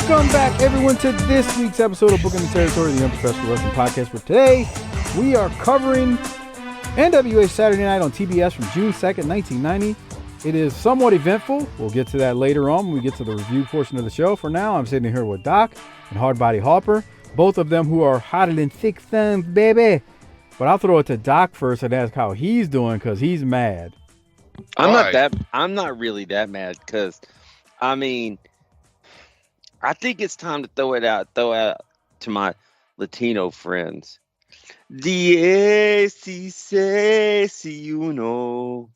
Welcome back, everyone, to this week's episode of Booking the Territory, the Unprofessional Wrestling Podcast. For today, we are covering NWA Saturday Night on TBS from June 2nd, 1990. It is somewhat eventful. We'll get to that later on when we get to the review portion of the show. For now, I'm sitting here with Doc and Hardbody Harper, both of them who are hotter than thick thumbs, baby. But I'll throw it to Doc first and ask how he's doing, because he's mad. I'm not really that mad, because, I mean, I think it's time to throw out to my Latino friends. Dieciséis-y-uno.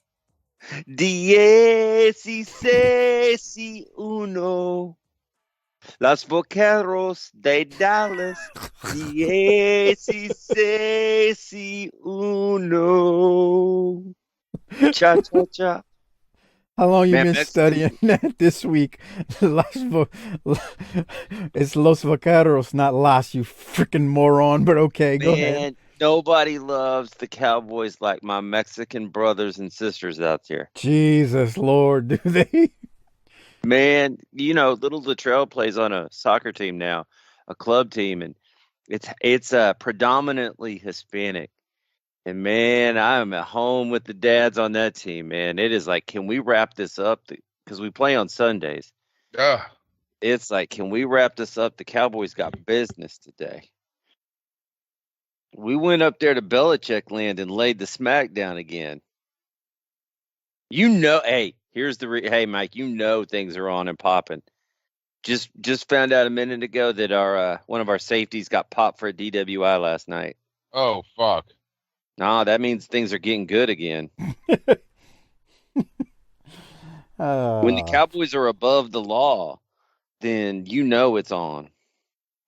Dieciséis-y-uno. Los Vaqueros de Dallas. Dieciséis-y-uno. Cha-cha-cha. How long you been studying that this week? It's Los Vaqueros, not Las, you freaking moron, but okay, go ahead. Nobody loves the Cowboys like my Mexican brothers and sisters out there. Jesus Lord, do they? Man, you know, little Latrell plays on a soccer team now, a club team, and it's predominantly Hispanic. And, man, I am at home with the dads on that team, man. It is like, can we wrap this up? Because we play on Sundays. It's like, can we wrap this up? The Cowboys got business today. We went up there to Belichick land and laid the smack down again. You know, hey, here's hey, Mike, you know things are on and popping. Just found out a minute ago that our one of our safeties got popped for a DWI last night. Oh, fuck. Nah, that means things are getting good again. When the Cowboys are above the law, then you know it's on.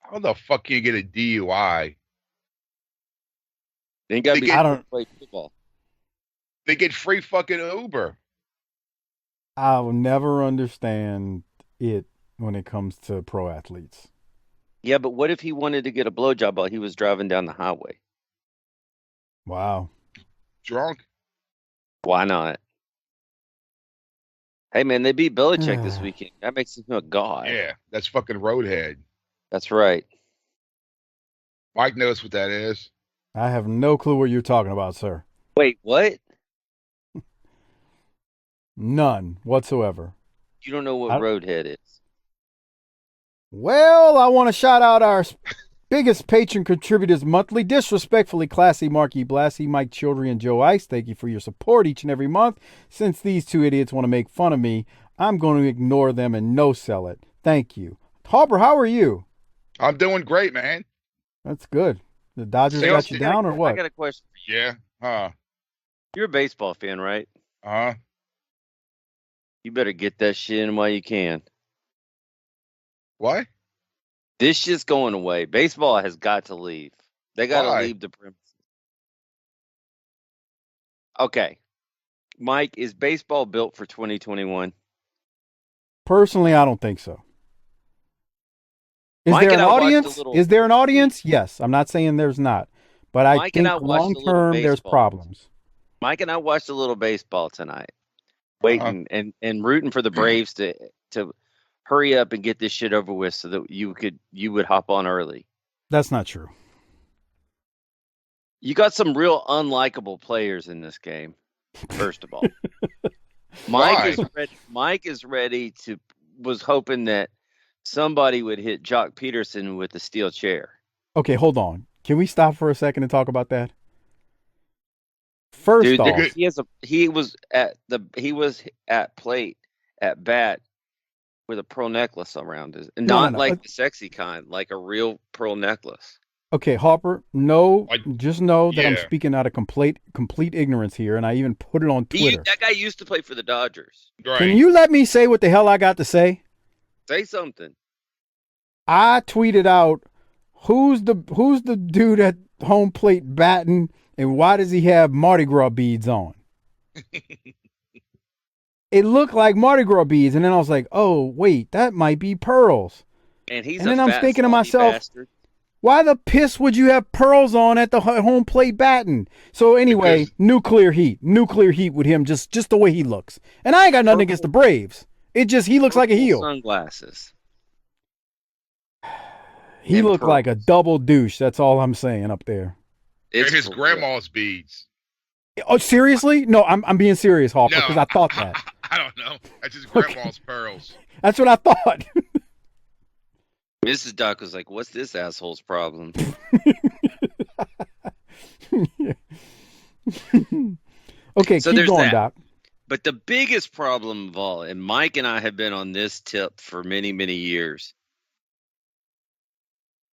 How the fuck can you get a DUI? They got to play football. They get free fucking Uber. I'll never understand it when it comes to pro athletes. Yeah, but what if he wanted to get a blowjob while he was driving down the highway? Wow. Drunk? Why not? Hey, man, they beat Belichick this weekend. That makes him a god. Yeah, that's fucking Roadhead. That's right. Mike knows what that is. I have no clue what you're talking about, sir. Wait, what? None whatsoever. You don't know what Roadhead is? Well, I want to shout out our biggest patron contributors monthly. Disrespectfully Classy, Marky Blassie, Mike Childry, and Joe Ice. Thank you for your support each and every month. Since these two idiots want to make fun of me, I'm going to ignore them and no-sell it. Thank you. Harper, how are you? I'm doing great, man. That's good. The Dodgers got you down or what? I got a question for you. Yeah. Huh. You're a baseball fan, right? Uh-huh. You better get that shit in while you can. What? This shit's going away. Baseball has got to leave. They got to leave the premises. Okay. Mike, is baseball built for 2021? Personally, I don't think so. Is there an audience? Is there an audience? Yes. I'm not saying there's not. But I think long-term there's problems. Mike and I watched a little baseball tonight. Waiting and rooting for the Braves to hurry up and get this shit over with so that you would hop on early. That's not true. You got some real unlikable players in this game, first of all. Mike was hoping that somebody would hit Jock Peterson with the steel chair. Okay, hold on. Can we stop for a second and talk about that? First off, he was at plate at bat with a pearl necklace around his, and not like the sexy kind, like a real pearl necklace. Okay, Harper, just know that I'm speaking out of complete ignorance here, and I even put it on Twitter. That guy used to play for the Dodgers. Right. Can you let me say what the hell I got to say? Say something. I tweeted out, who's the dude at home plate batting, and why does he have Mardi Gras beads on? It looked like Mardi Gras beads, and then I was like, oh, wait, that might be pearls. And then I'm thinking to myself, bastard. Why the piss would you have pearls on at the home plate batting? So anyway, nuclear heat with him, just the way he looks. And I ain't got nothing against the Braves. It just, he looks like a heel. Sunglasses. He and looked like a pearls. double douche. That's all I'm saying up there. They're It's his for real. grandma's beads. Oh, seriously? No, I'm being serious, Harper, No, because I thought that. I don't know. That's his Okay. grandma's pearls. That's what I thought. Mrs. Doc was like, "What's this asshole's problem?" Okay, So keep there's going, that. Doc. But the biggest problem of all, and Mike and I have been on this tip for many, many years.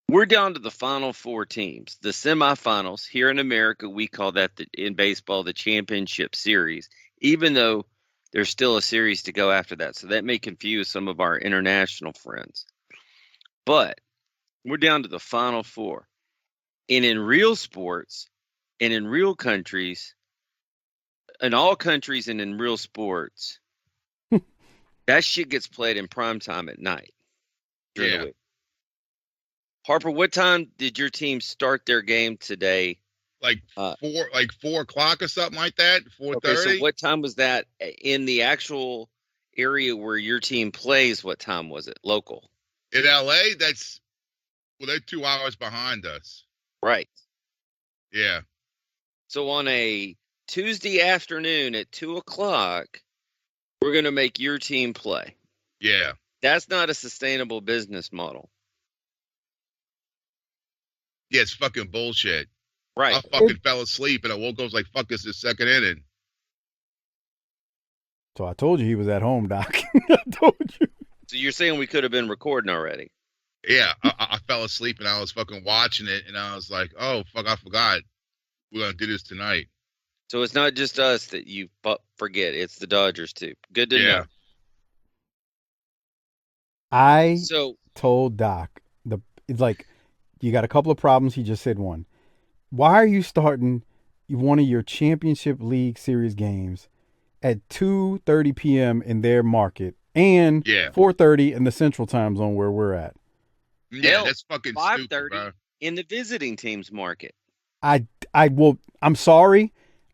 We're down to the final four teams, the semifinals. Here in America, we call that in baseball the championship series, even though there's still a series to go after that. So that may confuse some of our international friends. But we're down to the final four. And in real sports and in real countries, in all countries and in real sports, that shit gets played in prime time at night during the week. Harper, what time did your team start their game today? Like 4 o'clock or something like that. 4:30. Okay, so what time was that in the actual area where your team plays? What time was it? Local. In LA, they're 2 hours behind us. Right. Yeah. So on a Tuesday afternoon at 2:00, we're going to make your team play. Yeah. That's not a sustainable business model. Yeah, it's fucking bullshit. Right. I fucking fell asleep and I woke up, I was like, fuck, this is second inning. So I told you he was at home, Doc. I told you. So you're saying we could have been recording already? Yeah, I fell asleep and I was fucking watching it and I was like, oh, fuck, I forgot. We're going to do this tonight. So it's not just us that you forget. It's the Dodgers, too. Good to know. I So told Doc, it's like, you got a couple of problems. He just said one. Why are you starting one of your championship league series games at 2:30 p.m. in their market and 4:30 in the central time zone where we're at? Yeah, that's fucking 5:30 stupid, bro. in the visiting team's market. I'm sorry.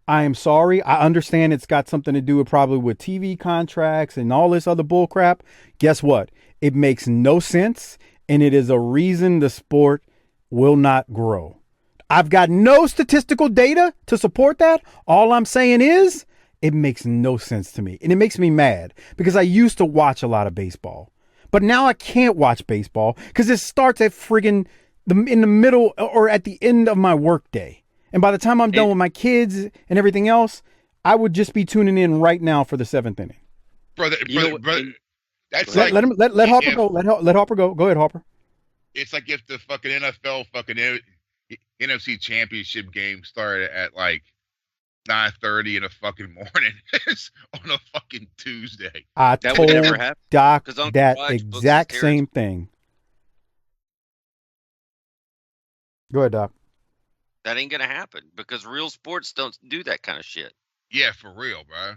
I am sorry. I understand it's got something to do with probably with TV contracts and all this other bull crap. Guess what? It makes no sense, and it is a reason the sport will not grow. I've got no statistical data to support that. All I'm saying is it makes no sense to me, and it makes me mad because I used to watch a lot of baseball, but now I can't watch baseball because it starts at friggin' in the middle or at the end of my workday. And by the time I'm done with my kids and everything else, I would just be tuning in right now for the seventh inning. Brother, that's let Harper go. Let Harper go. Go ahead, Harper. It's like if the fucking NFL fucking NFC Championship game started at like 9:30 in the fucking morning on a fucking Tuesday. I told Doc that exact same thing. Go ahead, Doc. That ain't gonna happen because real sports don't do that kind of shit. Yeah, for real, bro.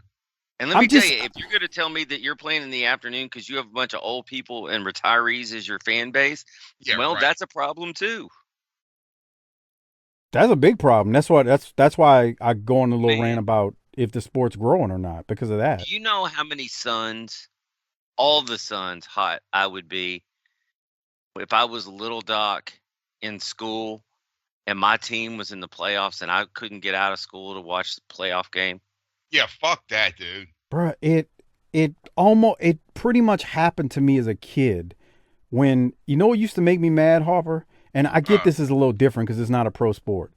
And let me tell you, if you're gonna tell me that you're playing in the afternoon because you have a bunch of old people and retirees as your fan base, that's a problem too. That's a big problem. That's why I go on a little rant about if the sport's growing or not because of that. Do you know how many suns, all the suns, hot I would be if I was little Doc in school and my team was in the playoffs and I couldn't get out of school to watch the playoff game? Yeah, fuck that, dude. Bruh, it pretty much happened to me as a kid when, you know what used to make me mad, Harper? And I get this is a little different because it's not a pro sport.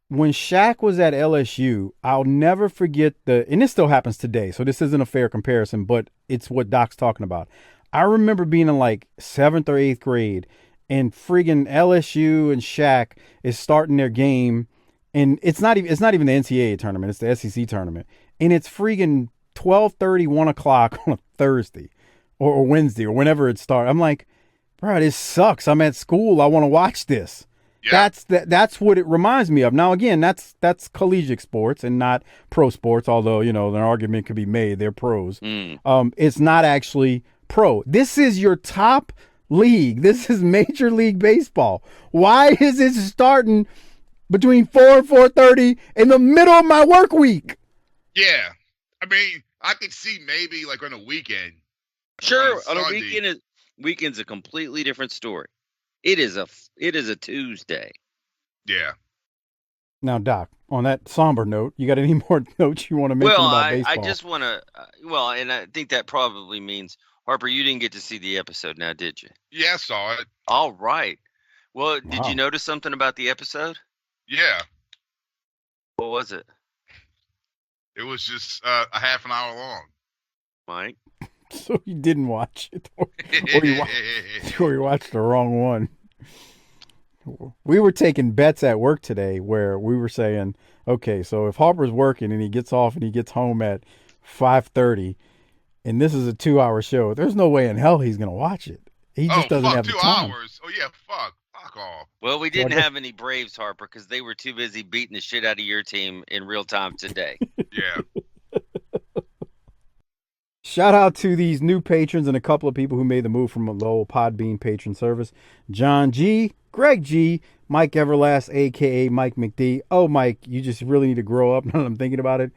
When Shaq was at LSU, I'll never forget and this still happens today, so this isn't a fair comparison, but it's what Doc's talking about. I remember being in like 7th or 8th grade and friggin' LSU and Shaq is starting their game, and it's not even the NCAA tournament, it's the SEC tournament, and it's friggin' 12:30, 1 o'clock on a Thursday or Wednesday or whenever it starts. I'm like, bro, this sucks. I'm at school. I want to watch this. Yeah. That's what it reminds me of. Now, again, that's collegiate sports and not pro sports, although, you know, an argument could be made. They're pros. It's not actually pro. This is your top league. This is Major League Baseball. Why is it starting between 4 and 4:30 in the middle of my work week? Yeah. I mean, I could see maybe like on a weekend. Sure, on a weekend, weekend's a completely different story. It is a Tuesday. Yeah. Now, Doc, on that somber note, you got any more notes you want to mention Well, about I baseball? just want to. Well, and I think that probably means Harper, you didn't get to see the episode now, did you? Yeah, I saw it. All right. Well, did Wow. you notice something about the episode? Yeah. What was it, It was just a half an hour long. Mike? So you didn't watch it, or you watched the wrong one. We were taking bets at work today where we were saying, okay, so if Harper's working and he gets off and he gets home at 5:30, and this is a 2-hour show, there's no way in hell he's gonna watch it. He just doesn't have the time. 2 hours. Oh yeah, fuck off. Well, we didn't have any Braves, Harper, because they were too busy beating the shit out of your team in real time today. Yeah. Shout out to these new patrons and a couple of people who made the move from a low Podbean patron service. John G, Greg G, Mike Everlast, a.k.a. Mike McD. Oh, Mike, you just really need to grow up now that I'm thinking about it.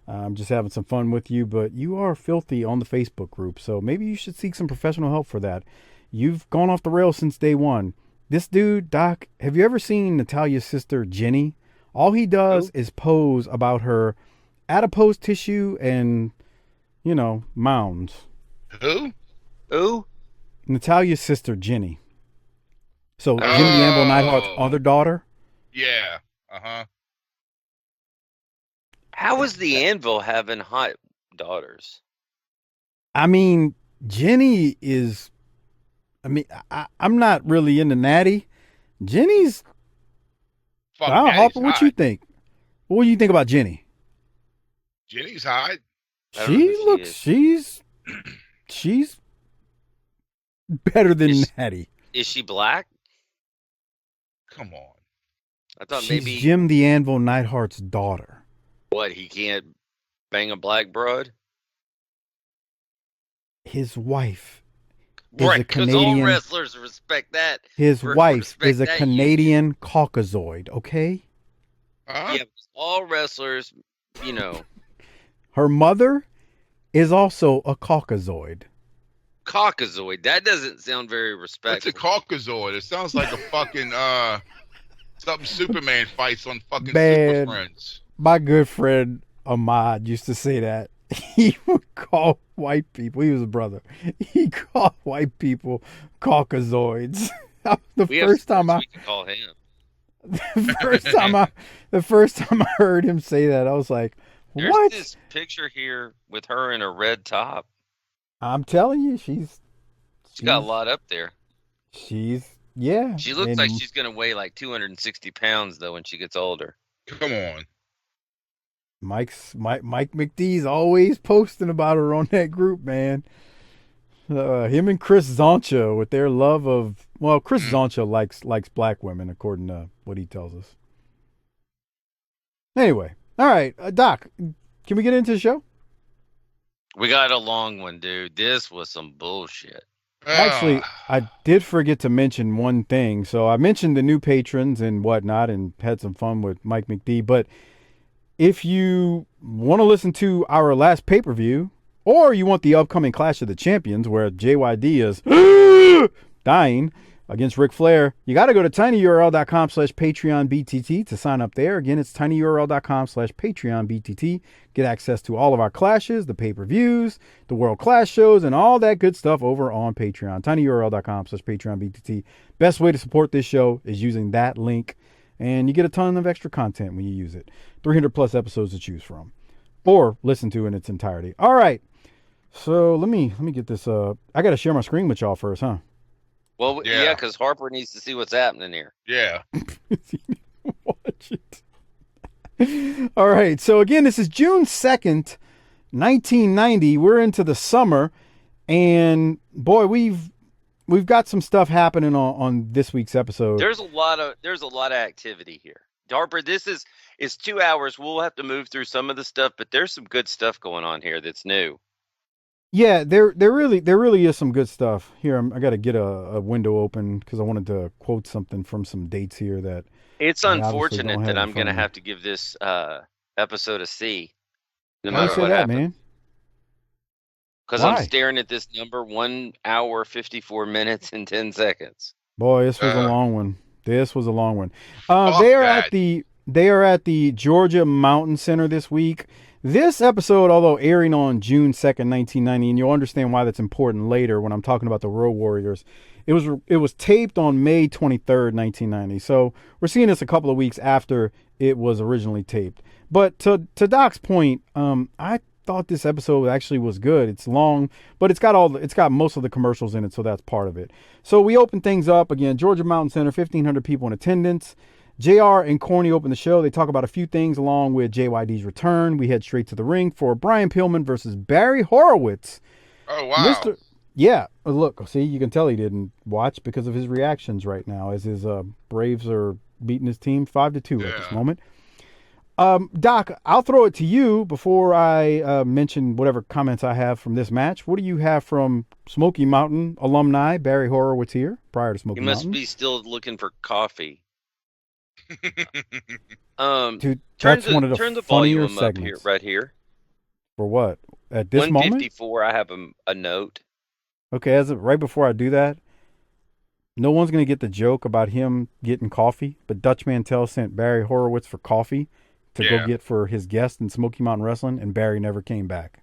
I'm just having some fun with you, but you are filthy on the Facebook group, so maybe you should seek some professional help for that. You've gone off the rails since day one. This dude, Doc, have you ever seen Natalia's sister, Jenny? All he does is pose about her adipose tissue and, mounds. Who? Natalia's sister, Jenny. So, Jim the Anvil Neidhart's other daughter? Yeah. Uh-huh. How is the Anvil having hot daughters? I mean, Jenny is... I'm not really into Natty. Jenny's... Fuck, Wow, Natty's Harper, what hot. you think? What do you think about Jenny? Jenny's hot. I don't know who she is. She's better than Natty. Is she black? Come on. I thought She's maybe Jim the Anvil Neidhart's daughter. what, he can't bang a black broad? His wife is a Right, because all Canadian. wrestlers respect that. His wife is a respect that Canadian Caucasoid, okay? Huh? Yeah, all wrestlers, Her mother is also a Caucasoid. Caucasoid. That doesn't sound very It's respectful. a Caucasoid. It sounds like a fucking something Superman fights on fucking Man. Super Friends. My good friend Ahmad used to say that. He would call white people, he was a brother, he called white people Caucasoids. The first time we can call him. the first time I heard him say that, I was like, There's what? this picture here with her in a red top. I'm telling you, she's Got a lot up there. Yeah. She looks like she's going to weigh like 260 pounds, though, when she gets older. Come on. Mike McDee's always posting about her on that group, man. Him and Chris Zoncha with their love of... Well, Chris Zoncha likes black women, according to what he tells us. Anyway. All right. Doc, can we get into the show? We got a long one, dude. This was some bullshit. Actually, I did forget to mention one thing. So I mentioned the new patrons and whatnot and had some fun with Mike McD. But if you want to listen to our last pay-per-view, or you want the upcoming Clash of the Champions where JYD is dying against Ric Flair, you got to go to tinyurl.com/PatreonBTT to sign up there. Again, it's tinyurl.com/PatreonBTT. Get access to all of our clashes, the pay-per-views, the World Clash shows, and all that good stuff over on Patreon. tinyurl.com/PatreonBTT. Best way to support this show is using that link, and you get a ton of extra content when you use it. 300 plus episodes to choose from, or listen to in its entirety. All right. So let me get this. I got to share my screen with y'all first, huh? Well, yeah, because Harper needs to see what's happening here. Yeah. Watch it. All right. So again, this is June 2nd, 1990. We're into the summer, and boy, we've got some stuff happening on this week's episode. There's a lot of activity here. Harper, this is 2 hours. We'll have to move through some of the stuff, but there's some good stuff going on here that's new. Yeah, there really is some good stuff here. I got to get a window open because I wanted to quote something from some dates here that. It's unfortunate that I'm going to have to give this episode a C. No matter what happens, man. Because I'm staring at this number, 1 hour, 54 minutes, and 10 seconds. Boy, this was a long one. This was a long one. Fuck They are that. at the Georgia Mountain Center this week. This episode, although airing on June 2nd, 1990, and you'll understand why that's important later when I'm talking about the Road Warriors, it was taped on May 23rd, 1990. So we're seeing this a couple of weeks after it was originally taped. But to Doc's point, I thought this episode actually was good. It's long, but it's got most of the commercials in it, so that's part of it. So we open things up again. Georgia Mountain Center, 1,500 people in attendance. JR and Corny open the show. They talk about a few things along with JYD's return. We head straight to the ring for Brian Pillman versus Barry Horowitz. Oh, wow. Yeah, look, see, you can tell he didn't watch because of his reactions right now as his Braves are beating his team 5-2 at this moment. Doc, I'll throw it to you before I mention whatever comments I have from this match. What do you have from Smoky Mountain alumni Barry Horowitz here prior to Smoky Mountain? He must be still looking for coffee. Dude, that's one of the turn the funnier volume segments. up here, right here. For what? At this moment? 154, I have a note. Okay, right before I do that, no one's going to get the joke about him getting coffee, but Dutch Mantell sent Barry Horowitz for coffee to go get for his guest in Smoky Mountain Wrestling, and Barry never came back.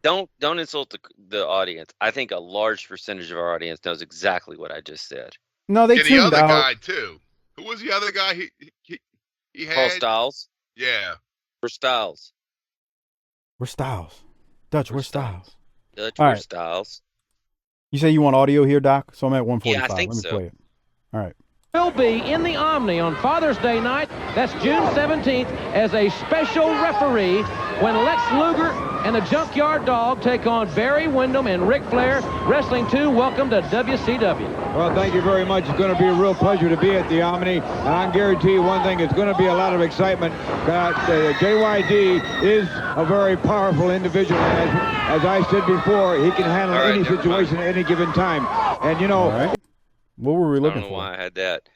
Don't insult the audience. I think a large percentage of our audience knows exactly what I just said. No, they tuned the other out. guy too. Who was the other guy he had? Paul Styles. Yeah. We're Styles. We're Styles. Dutch, we're Styles. Dutch, All we're right. Styles. You say you want audio here, Doc? So I'm at 145. Yeah, I think Let me so. play it. All right. Will be in the Omni on Father's Day night. That's June 17th as a special referee when Lex Luger and the Junkyard Dog take on Barry Windham and Ric Flair. Wrestling 2, welcome to WCW. Well, thank you very much. It's going to be a real pleasure to be at the Omni. And I can guarantee you one thing, it's going to be a lot of excitement. JYD is a very powerful individual. As I said before, he can handle any situation at any given time. And, you know... All right. What were we looking I don't know for? why I had that.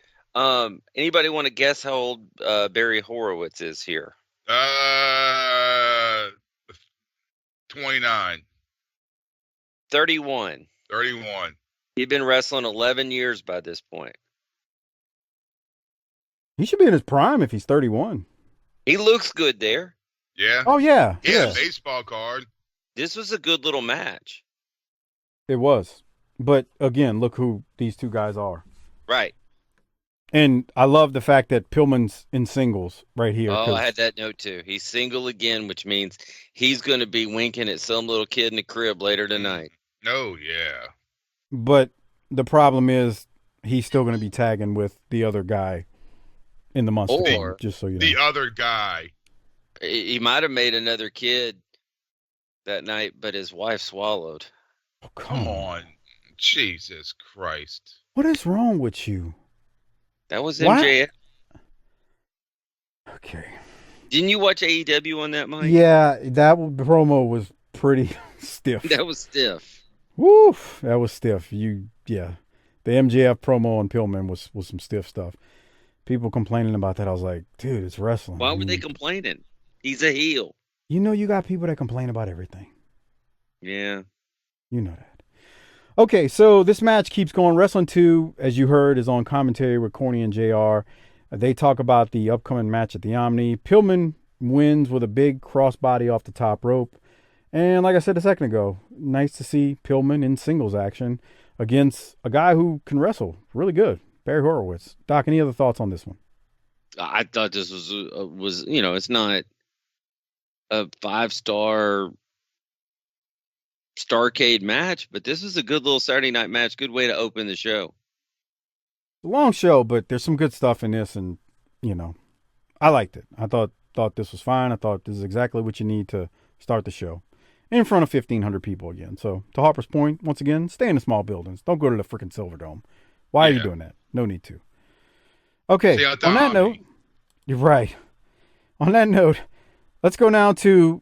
Anybody want to guess how old Barry Horowitz is here? 29. 31. 31. He'd been wrestling 11 years by this point. He should be in his prime if he's 31. He looks good there. Yeah. Oh, yeah. He had a baseball card. This was a good little match. It was. But, again, look who these two guys are. Right. And I love the fact that Pillman's in singles right here. Oh, I had that note too. He's single again, which means he's going to be winking at some little kid in the crib later tonight. Oh, yeah. But the problem is he's still going to be tagging with the other guy in the months to come, just so you know. The other guy. He might have made another kid that night, but his wife swallowed. Oh, Come on. Jesus Christ. What is wrong with you? That was MJF. Okay. Didn't you watch AEW on that, Mike? Yeah, that promo was pretty stiff. That was stiff. Woof, that was stiff. The MJF promo on Pillman was some stiff stuff. People complaining about that. I was like, dude, it's wrestling. Why were they complaining? He's a heel. You know, you got people that complain about everything. Yeah. You know that. Okay, so this match keeps going. Wrestling 2, as you heard, is on commentary with Corny and JR. They talk about the upcoming match at the Omni. Pillman wins with a big crossbody off the top rope. And like I said a second ago, nice to see Pillman in singles action against a guy who can wrestle really good, Barry Horowitz. Doc, any other thoughts on this one? I thought this was it's not a 5-star Starcade match, but this is a good little Saturday night match. Good way to open the show. Long show, but there's some good stuff in this, and I liked it. I thought this was fine. I thought this is exactly what you need to start the show in front of 1,500 people again. So to Harper's point, once again, stay in the small buildings. Don't go to the freaking Silverdome. Why are you doing that? No need to. Okay, on that note, you're right. On that note, let's go now to,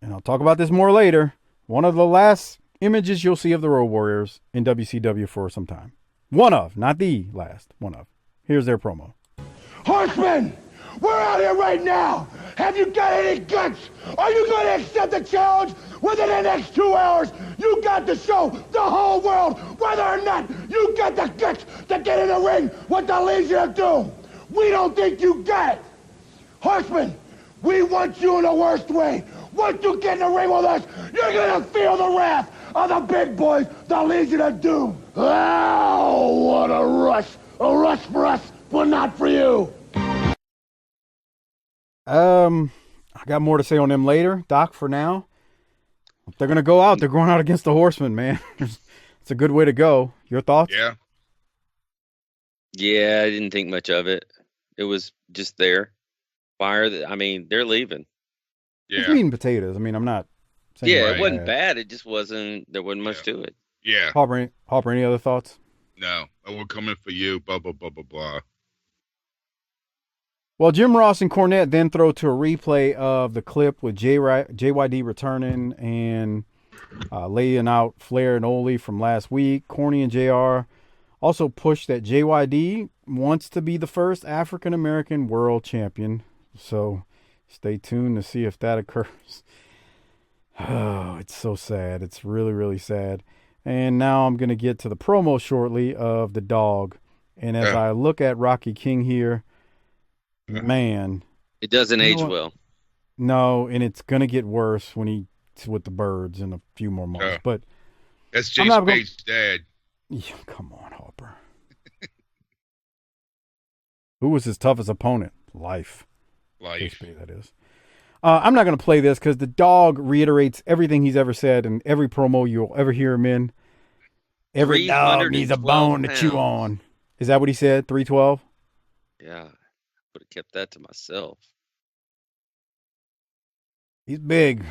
and I'll talk about this more later, one of the last images you'll see of the Road Warriors in WCW for some time. One of, not the last, one of. Here's their promo. Horsemen, we're out here right now Have you got any guts? Are you going to accept the challenge within the next 2 hours? You got to show the whole world whether or not you got the guts to get in the ring with the Legion of Doom. We don't think you got it. Horseman, we want you in the worst way. Once you get in the ring with us, you're going to feel the wrath of the big boys, the Legion of Doom. Oh, what a rush. A rush for us, but not for you. I got more to say on them later, Doc, for now. If they're going to go out, they're going out against the Horsemen, man. It's a good way to go. Your thoughts? Yeah. Yeah, I didn't think much of it. It was just there. Fire. I mean, they're leaving. It's meat and potatoes. I mean, I'm not saying it wasn't bad. It just wasn't, there wasn't much to it. Yeah. Harper, any other thoughts? No. Oh, we're coming for you. Blah, blah, blah, blah, blah. Well, Jim Ross and Cornette then throw to a replay of the clip with JYD returning and laying out Flair and Ole from last week. Corny and JR also push that JYD wants to be the first African-American world champion. So stay tuned to see if that occurs. Oh, it's so sad. It's really, really sad. And now I'm going to get to the promo shortly of the dog. And as I look at Rocky King here, man, it doesn't age well. No, and it's gonna get worse when he's with the Birds in a few more months. But that's Jay Spade's dad. Yeah, come on, Harper. Who was his toughest opponent? Life. Spade, that is. I'm not gonna play this because the dog reiterates everything he's ever said in every promo you'll ever hear him in. Every dog needs a bone to chew on. Is that what he said? 312? Yeah. Would have kept that to myself. He's big,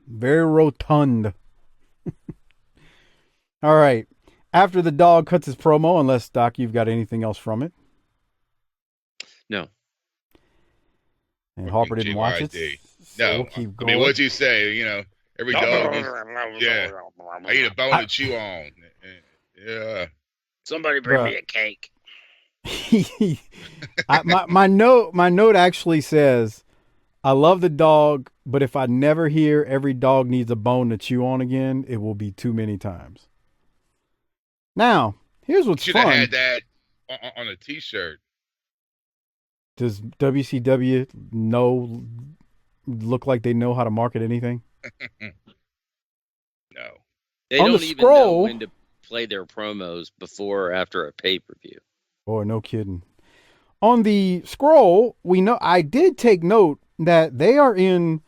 very rotund. All right. After the dog cuts his promo, unless, Doc, you've got anything else from it? No. And Harper didn't watch it? So no. We'll keep going. I mean, what'd you say? You know, every dog is, I eat a bone to chew on. Yeah. Somebody bring me a cake. my note actually says, I love the dog, but if I never hear every dog needs a bone to chew on again, it will be too many times. Now, here's what's fun. Should have had that on a t-shirt. Does WCW look like they know how to market anything? No. They don't even know when to play their promos before or after a pay-per-view. Boy, no kidding. On the scroll, I did take note that they are in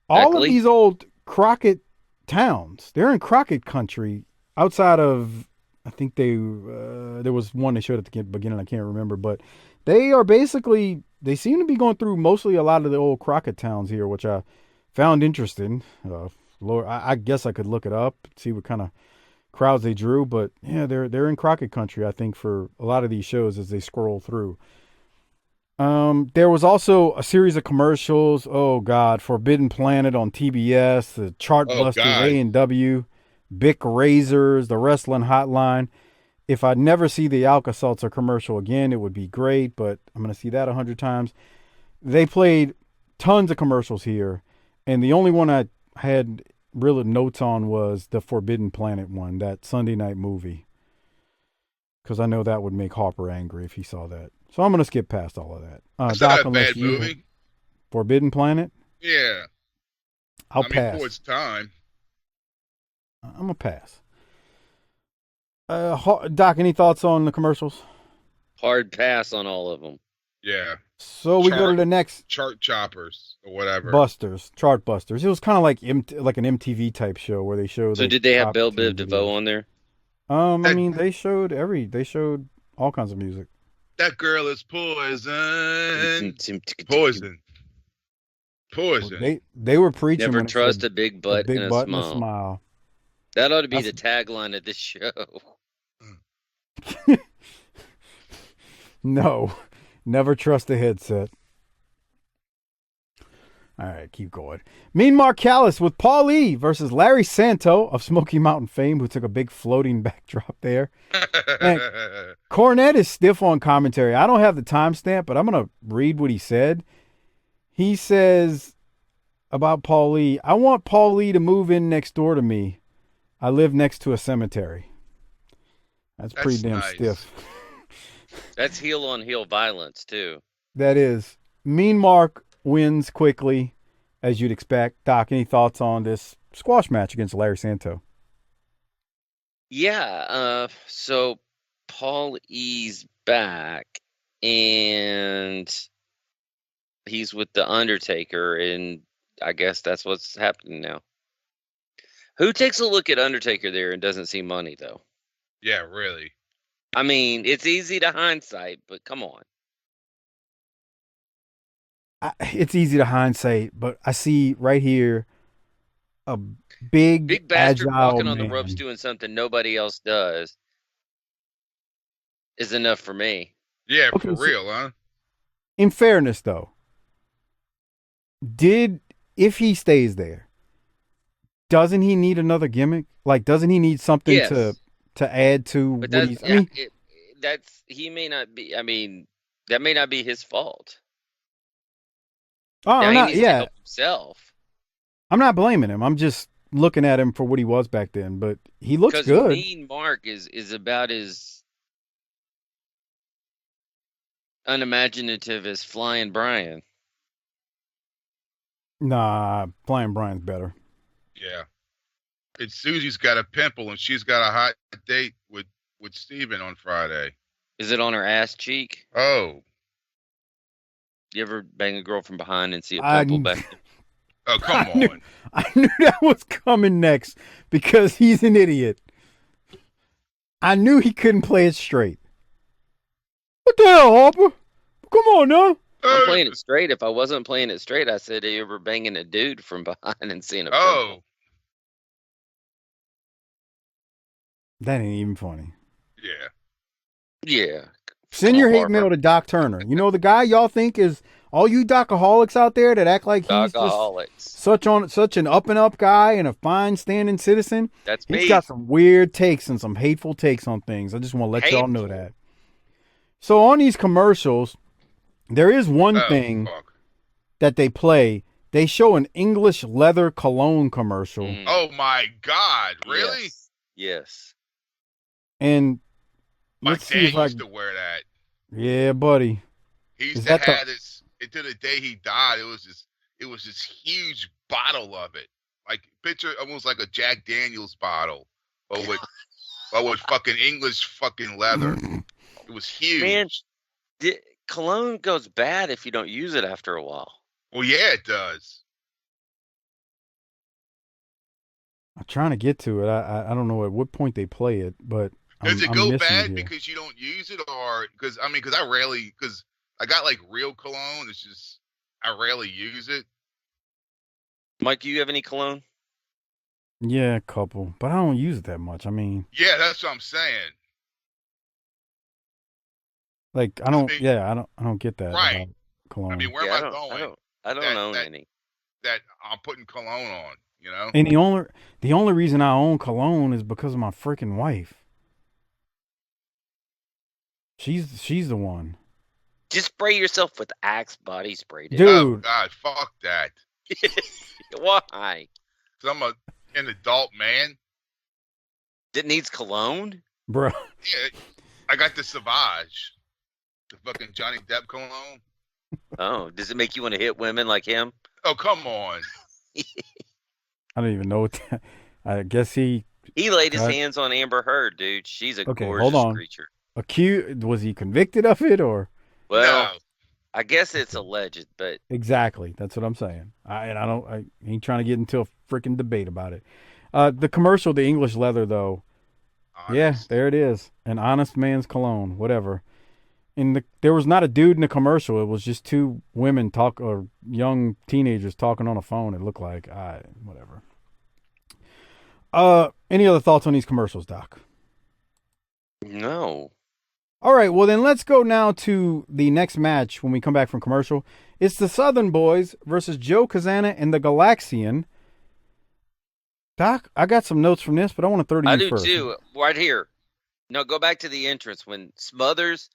all of these old Crockett towns. They're in Crockett country outside of, I think there was one they showed at the beginning, I can't remember, but they are basically, they seem to be going through mostly a lot of the old Crockett towns here, which I found interesting. Lord, I guess I could look it up, see what kind of crowds they drew, but yeah, they're in Crockett country, I think, for a lot of these shows as they scroll through. There was also a series of commercials. Oh God, Forbidden Planet on TBS, the Chartbusters A&W, Bic Razors, the Wrestling Hotline. If I never see the Alka-Seltzer commercial again, it would be great, but I'm going to see that 100 times. They played tons of commercials here, and the only one I had real notes on was the Forbidden Planet one, that Sunday night movie. Because I know that would make Harper angry if he saw that. So I'm going to skip past all of that. That's not a bad movie. Forbidden Planet? Yeah. I'll pass. For its time. I'm going to pass. Doc, any thoughts on the commercials? Hard pass on all of them. Yeah. So we go to the next. Chart Choppers or whatever. Chart Busters. It was kind of like an MTV type show where they showed. So did they have Belle Biv DeVoe on there? I mean, they showed all kinds of music. That girl is poison. Poison. They were preaching. Never trust a big butt and a smile. That ought to be the tagline of this show. No, never trust a headset. All right, keep going. Mean Marcellus with Paul E. versus Larry Santo of Smoky Mountain fame, who took a big floating backdrop there. And Cornette is stiff on commentary. I don't have the timestamp, but I'm going to read what he said. He says about Paul Lee, I want Paul Lee to move in next door to me. I live next to a cemetery. That's pretty damn nice. stiff. That's heel on heel violence too. That is. Mean Mark wins quickly, as you'd expect. Doc, any thoughts on this squash match against Larry Santo? Yeah. So Paul E's back, and he's with the Undertaker, and I guess that's what's happening now. Who takes a look at Undertaker there and doesn't see money though? Yeah, really. I mean, it's easy to hindsight, but come on. It's easy to hindsight, but I see right here a big bastard agile walking on the man. ropes doing something nobody else does is enough for me. Yeah, Okay, for so- real, huh? In fairness, though, if he stays there, doesn't he need another gimmick? Like, doesn't he need something Yes. to add to But what he's? I mean, he may not be. I mean, that may not be his fault. oh, Now, I'm he not. needs to Yeah, help himself. I'm not blaming him. I'm just looking at him for what he was back then. But he looks Because good. Mean Mark is about as unimaginative as Flying Brian. Nah, Flying Brian's better. Yeah. And Susie's got a pimple, and she's got a hot date with Steven on Friday. Is it on her ass cheek? Oh. You ever bang a girl from behind and see a I- pimple back there? Oh, come I knew- on. I knew that was coming next because he's an idiot. I knew he couldn't play it straight. What the hell, Harper? Come on now. I'm playing it straight. If I wasn't playing it straight, I said, "Are you ever banging a dude from behind and seeing a pimple?" Oh. That ain't even funny. Yeah. Yeah. Send Come your on, hate Harper. mail to Doc Turner. You know the guy y'all think is all you Docaholics out there that act like he's just Dogaholics. such an up and up guy and a fine standing citizen. That's He's me. got some weird takes and some hateful takes on things. I just want to let y'all know Hateful. that. So on these commercials, there is one Oh, thing fuck. that they play. They show an English leather cologne commercial, Mm. Oh, my God. Really? Yes. Yes. and My let's see dad if I. used to wear that. Yeah, buddy. He Is used to that the- have this until the day he died. It was this huge bottle of it. Like picture almost like a Jack Daniels bottle. But with fucking English fucking leather. It was huge. Man, cologne goes bad if you don't use it after a while. Well, yeah, it does. I'm trying to get to it. I don't know at what point they play it, but Does it I'm go missing bad here. because you don't use it, or because I got like real cologne. It's just I rarely use it. Mike, do you have any cologne? Yeah, a couple, but I don't use it that much. I mean, Yeah, that's what I'm saying. like I don't. mean- Yeah, I don't get that Right. about cologne. I mean, where Yeah, am I going? I don't That- own that- any. That I'm putting cologne on, you know? And the only reason I own cologne is because of my freaking wife. She's the one. Just spray yourself with Axe body spray, dude. Dude. Oh God, fuck that. Why? 'Cause I'm an adult man. It needs cologne? Bro. Yeah, I got the Sauvage, the fucking Johnny Depp cologne. Oh, does it make you want to hit women like him? Oh, come on. I don't even know what that, I guess he He laid his God. hands on Amber Heard, dude. She's a Okay, gorgeous hold on. creature. was he convicted of it or Well, No. I guess it's alleged, but exactly? That's what I'm saying. I ain't trying to get into a freaking debate about it. The commercial, the English leather though. Yeah, Honest. there it is. An honest man's cologne, whatever. There was not a dude in the commercial. It was just two women or young teenagers talking on a phone. It looked like whatever. Any other thoughts on these commercials, Doc? no. All right, well then let's go now to the next match when we come back from commercial. It's the Southern Boys versus Joe Kazana and the Galaxian. Doc, I got some notes from this, but I want to throw to you I do first. too. Right here. No, go back to the entrance when Smothers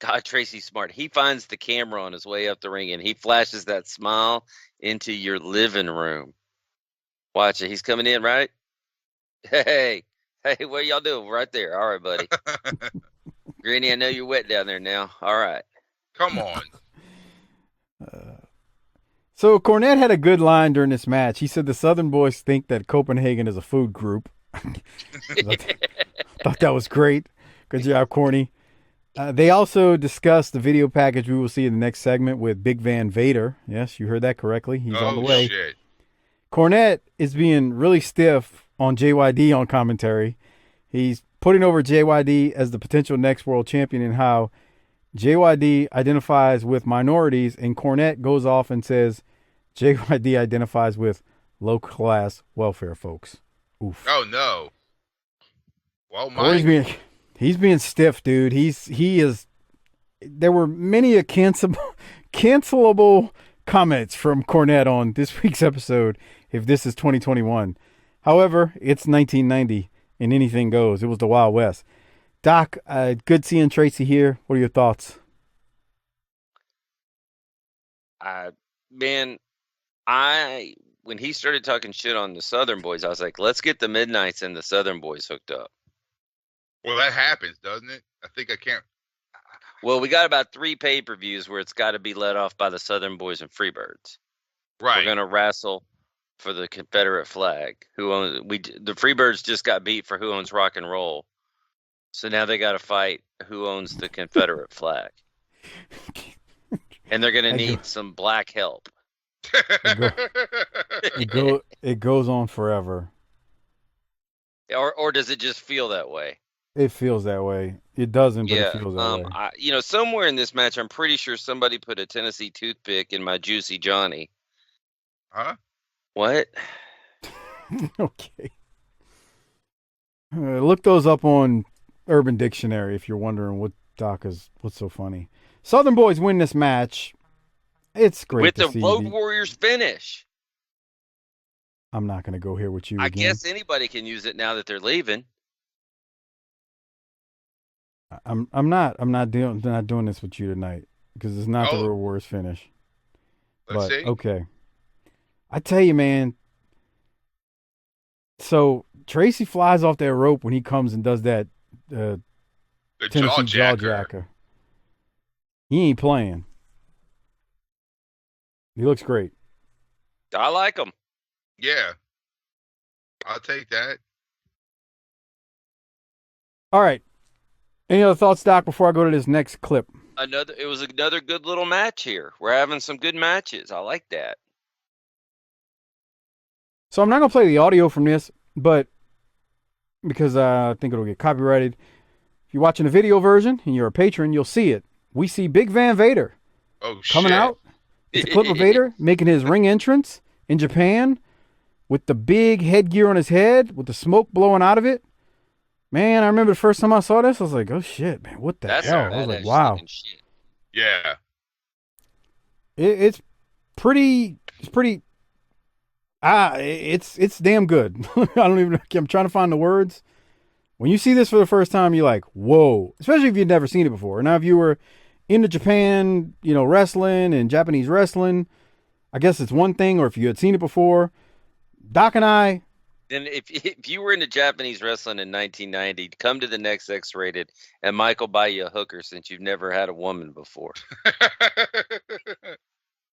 God, Tracy Smart. He finds the camera on his way up the ring, and he flashes that smile into your living room. Watch it. He's coming in, right? Hey, what y'all doing? Right there. All right, buddy. Granny, I know you're wet down there now. All right. Come on. So Cornette had a good line during this match. He said the Southern boys think that Copenhagen is a food group. Thought that was great. Good job, Corny. They also discussed the video package we will see in the next segment with Big Van Vader. Yes, you heard that correctly. He's on the way. Shit. Cornette is being really stiff on JYD on commentary. He's putting over JYD as the potential next world champion and how JYD identifies with minorities, and Cornette goes off and says JYD identifies with low-class welfare folks. Oof. Oh, no. Well, Mike. He's being stiff, dude. He is. There were many cancelable comments from Cornette on this week's episode. If this is 2021, however, it's 1990 and anything goes. It was the Wild West. Doc, good seeing Tracy here. What are your thoughts? Man, when he started talking shit on the Southern boys, I was like, let's get the Midnights and the Southern boys hooked up. Well, that happens, doesn't it? I think I can't. Well, we got about 3 pay-per-views where it's got to be led off by the Southern boys and Freebirds. Right. We're gonna wrestle for the Confederate flag. The Freebirds just got beat for who owns rock and roll. So now they got to fight who owns the Confederate flag. And they're going to need some black help. It goes on forever. Or does it just feel that way? It feels that way. It doesn't, but it feels that way. Somewhere in this match, I'm pretty sure somebody put a Tennessee toothpick in my Juicy Johnny. Huh? What? Okay. Look those up on Urban Dictionary if you're wondering what's so funny. Southern boys win this match. It's great with to the see Road Warriors finish. I'm not going to go here with you. I again. guess anybody can use it now that they're leaving. I'm not doing this with you tonight because it's not the Road Warriors finish. Let's see. Okay. I tell you, man. So Tracy flies off that rope when he comes and does that The Tennessee jawjacker. jawjacker. He ain't playing. He looks great. I like them. Yeah. I'll take that. All right. Any other thoughts, Doc, before I go to this next clip? It was another good little match here. We're having some good matches. I like that. So I'm not going to play the audio from this, but because I think it'll get copyrighted. If you're watching the video version and you're a patron, you'll see it. We see Big Van Vader coming out. It's a clip of Vader making his ring entrance in Japan with the big headgear on his head with the smoke blowing out of it. Man, I remember the first time I saw this, I was like, oh shit, man, what the hell? I was like, wow. Yeah. It's pretty it's damn good. I'm trying to find the words. When you see this for the first time, you're like, whoa, especially if you've never seen it before. Now, if you were into Japan, wrestling and Japanese wrestling, I guess it's one thing, or if you had seen it before, Doc and I. Then if you were into Japanese wrestling in 1990, come to the next X-Rated and Mike will buy you a hooker since you've never had a woman before.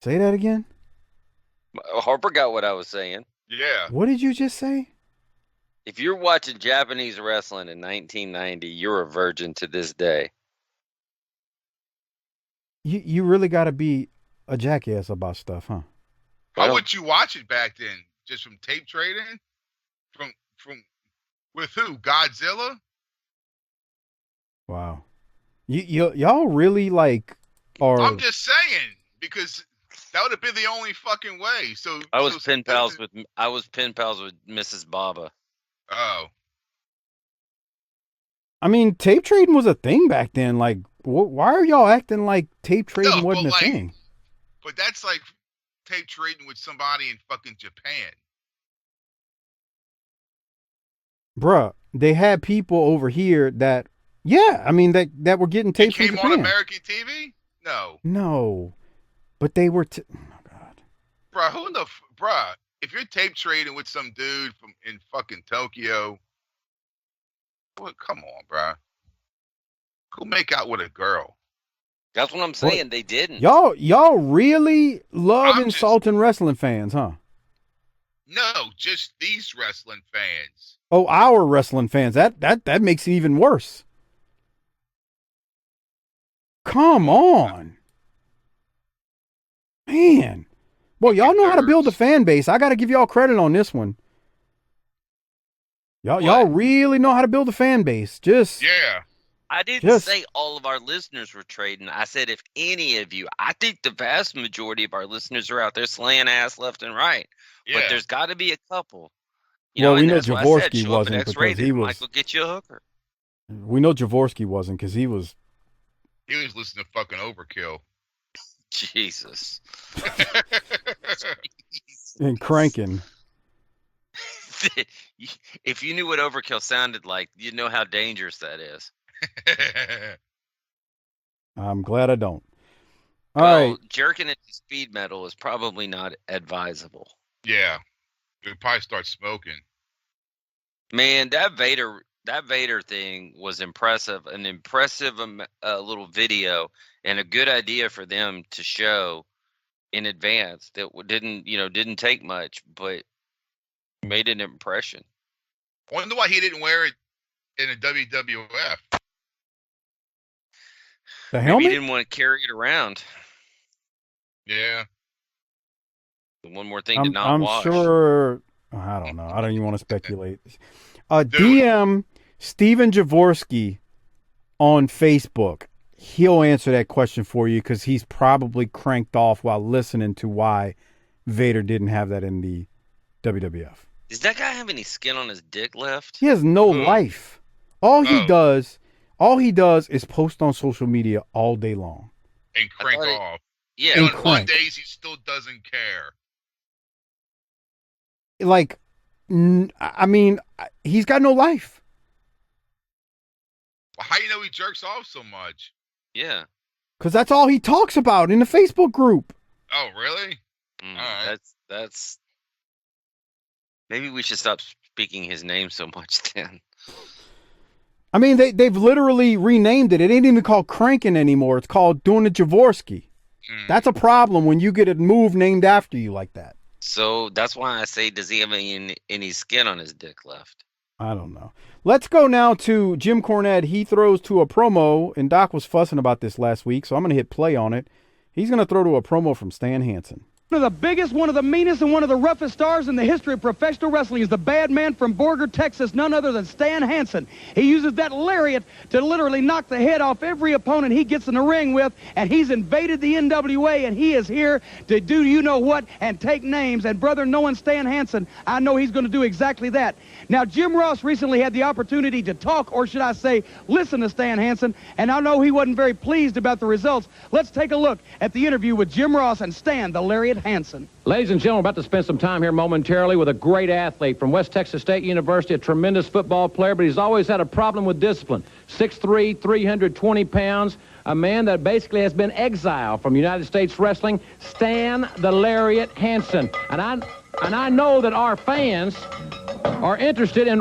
Say that again? Harper got what I was saying. Yeah. What did you just say? If you're watching Japanese wrestling in 1990, you're a virgin to this day. You really got to be a jackass about stuff, huh? How would you watch it back then? Just from tape trading? From with who? Godzilla? Wow. Y'all really are. I'm just saying because that would have been the only fucking way. So I was pen pals with Mrs. Baba. Oh. I mean, tape trading was a thing back then. Like, why are y'all acting like tape trading wasn't a thing? But that's like tape trading with somebody in fucking Japan. Bruh, they had people over here that Yeah, I mean that were getting It tapes from came Japan. on American TV? No. No, but they were. Oh God, Bruh, bruh, if you're tape trading with some dude in fucking Tokyo, well, come on, bruh. Go make out with a girl. That's what I'm saying. They didn't. Y'all really love insulting wrestling fans, huh? No, just these wrestling fans. Oh, our wrestling fans. That makes it even worse. Come on. Man. Well, y'all know how to build a fan base. I got to give y'all credit on this one. Y'all really know how to build a fan base. Yeah. I didn't say all of our listeners were trading. I said if any of you, I think the vast majority of our listeners are out there slaying ass left and right. Yeah. But there's got to be a couple. We know Jaworski wasn't because he was. Michael, get you a hooker. We know Jaworski wasn't because he was. He was listening to fucking Overkill. Jesus. And cranking. If you knew what Overkill sounded like, you'd know how dangerous that is. I'm glad I don't. All right. Jerking at the speed metal is probably not advisable. Yeah. You'd probably start smoking. Man, that Vader thing was impressive. An impressive little video and a good idea for them to show in advance that didn't take much, but made an impression. I wonder why he didn't wear it in a WWF. The helmet? Maybe he didn't want to carry it around. Yeah. One more thing to not watch. I'm sure. I don't know. I don't even want to speculate. DM Steven Jaworski on Facebook. He'll answer that question for you because he's probably cranked off while listening to why Vader didn't have that in the WWF. Does that guy have any skin on his dick left? He has no life. All he does is post on social media all day long. And crank off. Yeah. And on Mondays, he still doesn't care. Like, I mean, he's got no life. Well, how do you know he jerks off so much? Yeah. Because that's all he talks about in the Facebook group. Oh, really? All right. That's... Maybe we should stop speaking his name so much then. I mean, they've literally renamed it. It ain't even called cranking anymore. It's called doing the Jaworski. That's a problem when you get a move named after you like that. So that's why I say, does he have any skin on his dick left? I don't know. Let's go now to Jim Cornette. He throws to a promo, and Doc was fussing about this last week, so I'm going to hit play on it. He's going to throw to a promo from Stan Hansen. One of the biggest, one of the meanest, and one of the roughest stars in the history of professional wrestling is the bad man from Borger, Texas, none other than Stan Hansen. He uses that lariat to literally knock the head off every opponent he gets in the ring with, and he's invaded the NWA, and he is here to do you-know-what and take names. And, brother, knowing Stan Hansen, I know he's going to do exactly that. Now, Jim Ross recently had the opportunity to talk, or should I say, listen to Stan Hansen, and I know he wasn't very pleased about the results. Let's take a look at the interview with Jim Ross and Stan the Lariat Hansen. Ladies and gentlemen, we're about to spend some time here momentarily with a great athlete from West Texas State University, a tremendous football player, but he's always had a problem with discipline. 6'3", 320 pounds, a man that basically has been exiled from United States wrestling, Stan the Lariat Hansen. And I know that our fans are interested in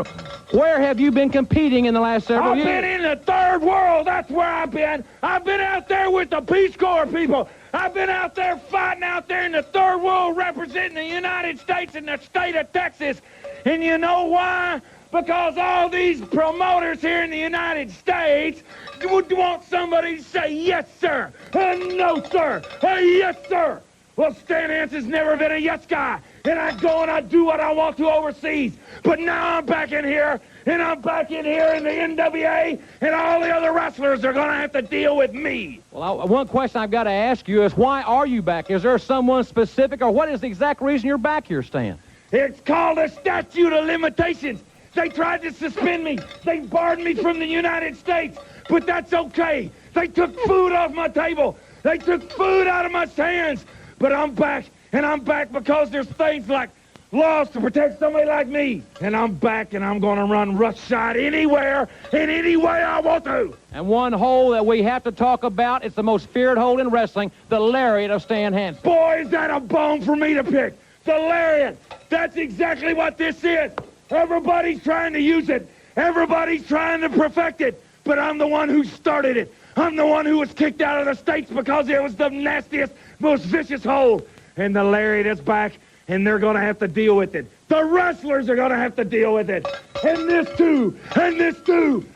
where have you been competing in the last several years? I've been in the third world. That's where I've been. I've been out there with the Peace Corps people. I've been out there fighting out there in the third world representing the United States and the state of Texas. And you know why? Because all these promoters here in the United States would want somebody to say, yes, sir, no, sir, yes, sir. Well, Stan Hansen's never been a yes guy. And I go and I do what I want to overseas. But now I'm back in here, and I'm back in here in the NWA, and all the other wrestlers are going to have to deal with me. Well, one question I've got to ask you is, why are you back? Is there someone specific, or what is the exact reason you're back here, Stan? It's called a statute of limitations. They tried to suspend me. They barred me from the United States. But that's okay. They took food off my table. They took food out of my hands. But I'm back, and I'm back because there's things like laws to protect somebody like me. And I'm back, and I'm going to run roughshod anywhere, in any way I want to. And one hole that we have to talk about, it's the most feared hole in wrestling, the lariat of Stan Hansen. Boy, is that a bone for me to pick. The lariat. That's exactly what this is. Everybody's trying to use it. Everybody's trying to perfect it. But I'm the one who started it. I'm the one who was kicked out of the States because it was the nastiest, most vicious hole. And the lariat is back, and they're going to have to deal with it. The wrestlers are going to have to deal with it. And this too. And this too.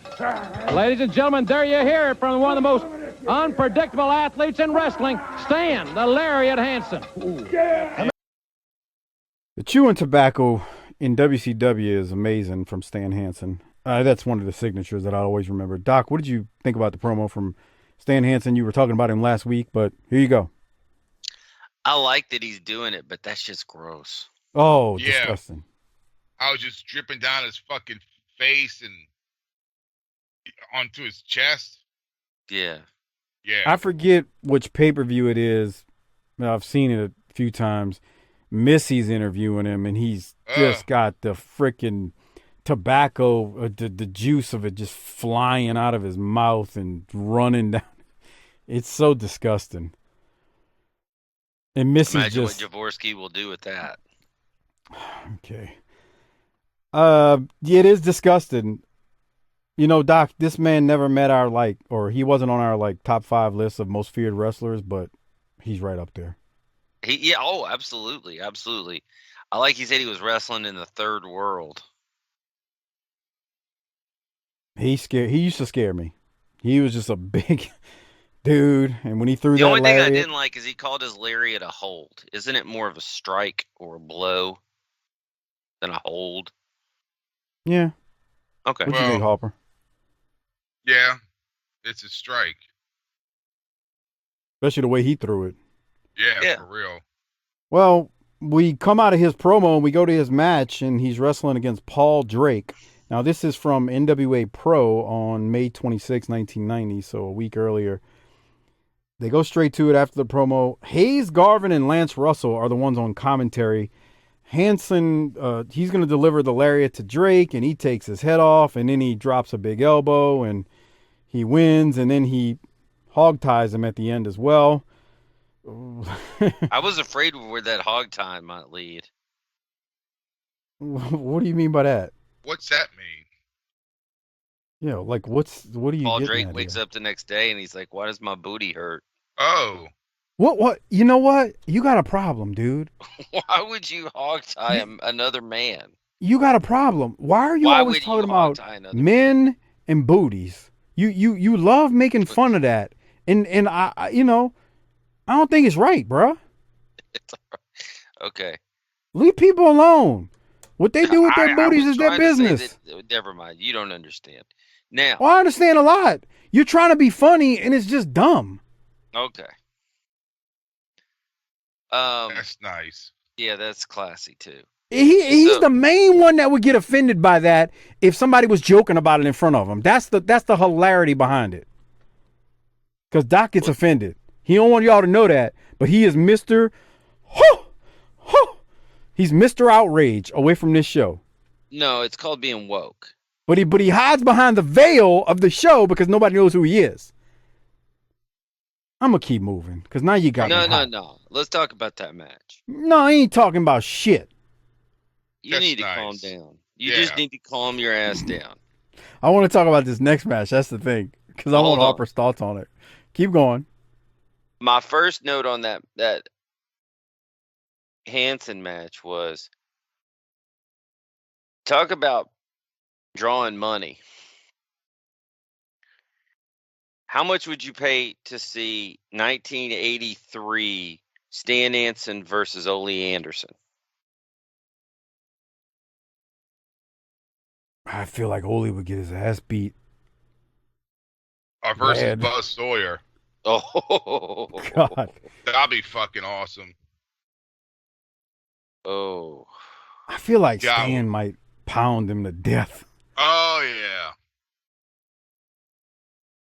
Ladies and gentlemen, there you hear it from one of the most unpredictable athletes in wrestling, Stan, the Lariat Hansen. Yeah. The chewing tobacco in WCW is amazing from Stan Hansen. That's one of the signatures that I always remember. Doc, what did you think about the promo from Stan Hansen? You were talking about him last week, but here you go. I like that he's doing it, but that's just gross. Oh, Yeah. disgusting. I was just dripping down his fucking face and onto his chest. Yeah. Yeah. I forget which pay-per-view it is. I've seen it a few times. Missy's interviewing him, and he's just got the freaking tobacco, the juice of it just flying out of his mouth and running down. It's so disgusting. And Missy's Imagine just... what Jaworski will do with that. Okay. Yeah, it is disgusting. You know, Doc, this man never met our, he wasn't on our, top 5 list of most feared wrestlers, but he's right up there. Absolutely, absolutely. I like he said he was wrestling in the third world. He used to scare me. He was just a big dude, and when he threw The that only thing I lariat, didn't like is he called his lariat a hold. Isn't it more of a strike or a blow than a hold? Yeah. Okay. What you think, Harper? Yeah. It's a strike. Especially the way he threw it. Yeah, for real. Well, we come out of his promo and we go to his match, and he's wrestling against Paul Drake. Now, this is from NWA Pro on May 26, 1990, so a week earlier. They go straight to it after the promo. Hayes, Garvin, and Lance Russell are the ones on commentary. Hansen, he's going to deliver the lariat to Drake, and he takes his head off, and then he drops a big elbow, and he wins, and then he hog ties him at the end as well. I was afraid where that hog tie might lead. What do you mean by that? What's that mean? Yeah, what do you Paul getting Drake at wakes here? up the next day and he's like, why does my booty hurt? Oh. What? You know what? You got a problem, dude. Why would you hog tie another man? You got a problem. Why are you Why always would talking you about hog-tie another men and booties? You love making fun of that. And I I don't think it's right, bruh. Okay. Leave people alone. What they do with their booties is their business. Never mind. You don't understand. Now. Well, I understand a lot. You're trying to be funny, and it's just dumb. Okay. That's nice. Yeah, that's classy too. He's the main one that would get offended by that if somebody was joking about it in front of him. That's the hilarity behind it. Because Doc gets offended. He don't want y'all to know that, but he is Mr. He's Mr. Outrage away from this show. No, it's called being woke. But he hides behind the veil of the show because nobody knows who he is. I'm going to keep moving because now you got me hot. No. Let's talk about that match. No, I ain't talking about shit. You need to calm down. You just need to calm your ass down. I want to talk about this next match. That's the thing. Because I want Harper's thoughts on it. Keep going. My first note on that Hansen match was, talk about drawing money. How much would you pay to see 1983 Stan Hansen versus Ole Anderson? I feel like Ole would get his ass beat. Versus Buzz Sawyer. Oh, God. That'd be fucking awesome. Oh. I feel like Stan might pound him to death. Oh, yeah.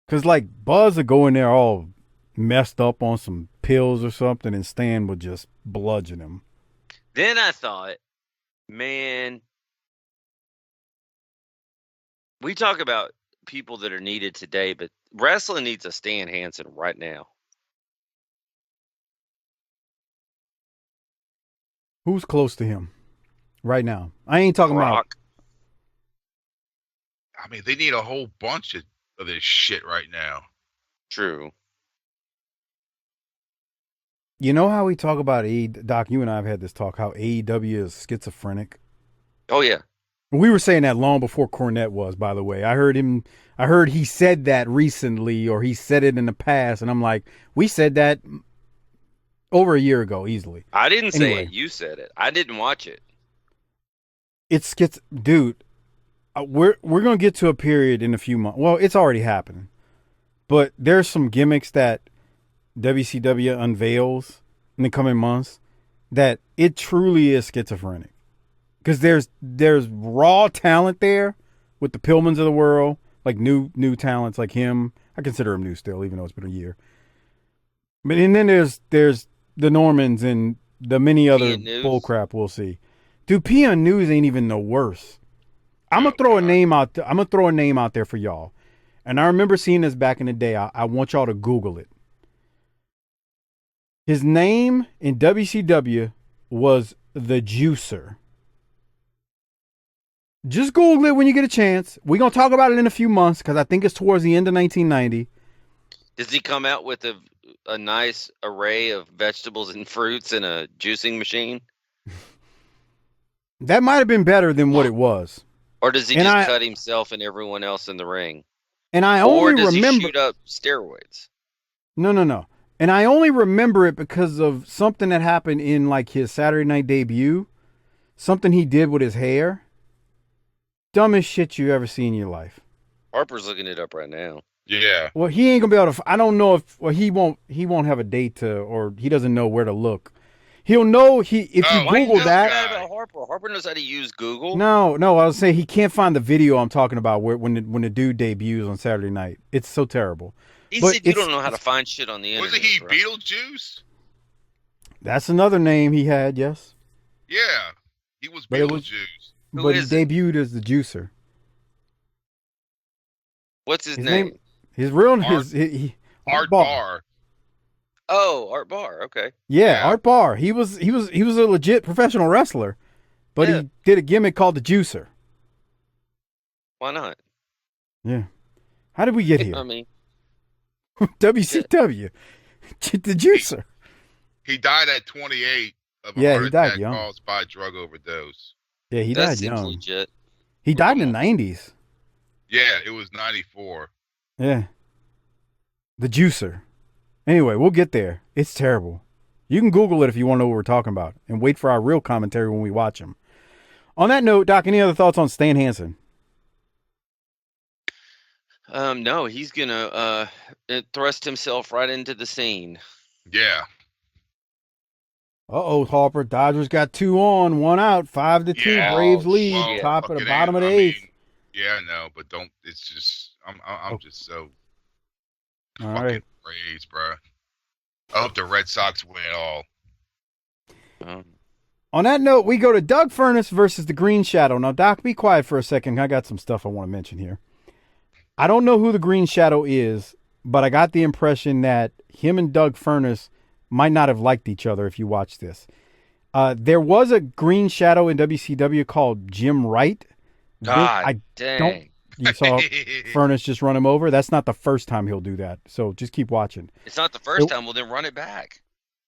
Because, Buzz would go in there all messed up on some pills or something, and Stan would just bludgeon him. Then I thought, Man, we talk about people that are needed today, but wrestling needs a Stan Hansen right now. Who's close to him right now? I ain't talking about. I mean, they need a whole bunch of this shit right now. True. You know how we talk about Doc, you and I have had this talk, how AEW is schizophrenic? Oh, yeah. We were saying that long before Cornette was, by the way. I heard he said that recently, or he said it in the past, and I'm like, we said that over a year ago, easily. I didn't say it. You said it. I didn't watch it. It's dude. We're gonna get to a period in a few months. Well, it's already happening, but there's some gimmicks that WCW unveils in the coming months that it truly is schizophrenic. Because there's raw talent there with the Pillmans of the world, like new talents like him. I consider him new still, even though it's been a year. But and then there's the Normans and the many other bullcrap we'll see. Dude, P.N. News ain't even the worst. I'm gonna throw a name out there for y'all. And I remember seeing this back in the day. I want y'all to Google it. His name in WCW was the Juicer. Just Google it when you get a chance. We're going to talk about it in a few months because I think it's towards the end of 1990. Does he come out with a nice array of vegetables and fruits and a juicing machine? That might have been better than what it was. Or does he just cut himself and everyone else in the ring? And I only remember... Or does he shoot up steroids? No. And I only remember it because of something that happened in like his Saturday Night debut. Something he did with his hair. Dumbest shit you ever seen in your life. Harper's looking it up right now. Yeah. Well, he ain't gonna be able to. I don't know if. Well, he won't have a date to, or he doesn't know where to look. He'll know if you Google that. About Harper. Harper knows how to use Google. No. I was saying he can't find the video I'm talking about when the dude debuts on Saturday Night. It's so terrible. He said you don't know how to find shit on the internet. Wasn't he Beetlejuice? That's another name he had. Yes. Yeah, he was Beetlejuice. But he debuted as the Juicer. What's his name? His real Art Barr. Oh, Art Barr. Okay. Yeah, Art Barr. He was a legit professional wrestler, but he did a gimmick called the Juicer. Why not? Yeah. How did we get here? I mean, WCW, the Juicer. He died at 28 of a heart attack caused by drug overdose. Yeah, he died young. Legit. He died in the 90s. Yeah, it was 94. Yeah. The Juicer. Anyway, we'll get there. It's terrible. You can Google it if you want to know what we're talking about and wait for our real commentary when we watch him. On that note, Doc, any other thoughts on Stan Hansen? No, he's going to thrust himself right into the scene. Yeah. Harper. Dodgers got 2 on, 1 out, 5-2. Yeah, Braves lead, top of the bottom of the 8th. Yeah, no, but don't. It's just I'm just so all fucking right. Braves, bro. I hope the Red Sox win it all. On that note, we go to Doug Furnas versus the Green Shadow. Now, Doc, be quiet for a second. I got some stuff I want to mention here. I don't know who the Green Shadow is, but I got the impression that him and Doug Furnas might not have liked each other if you watch this. There was a Green Shadow in WCW called Jim Wright. God dang. You saw Furnas just run him over? That's not the first time he'll do that. So just keep watching. It's not the first time. Well, then run it back.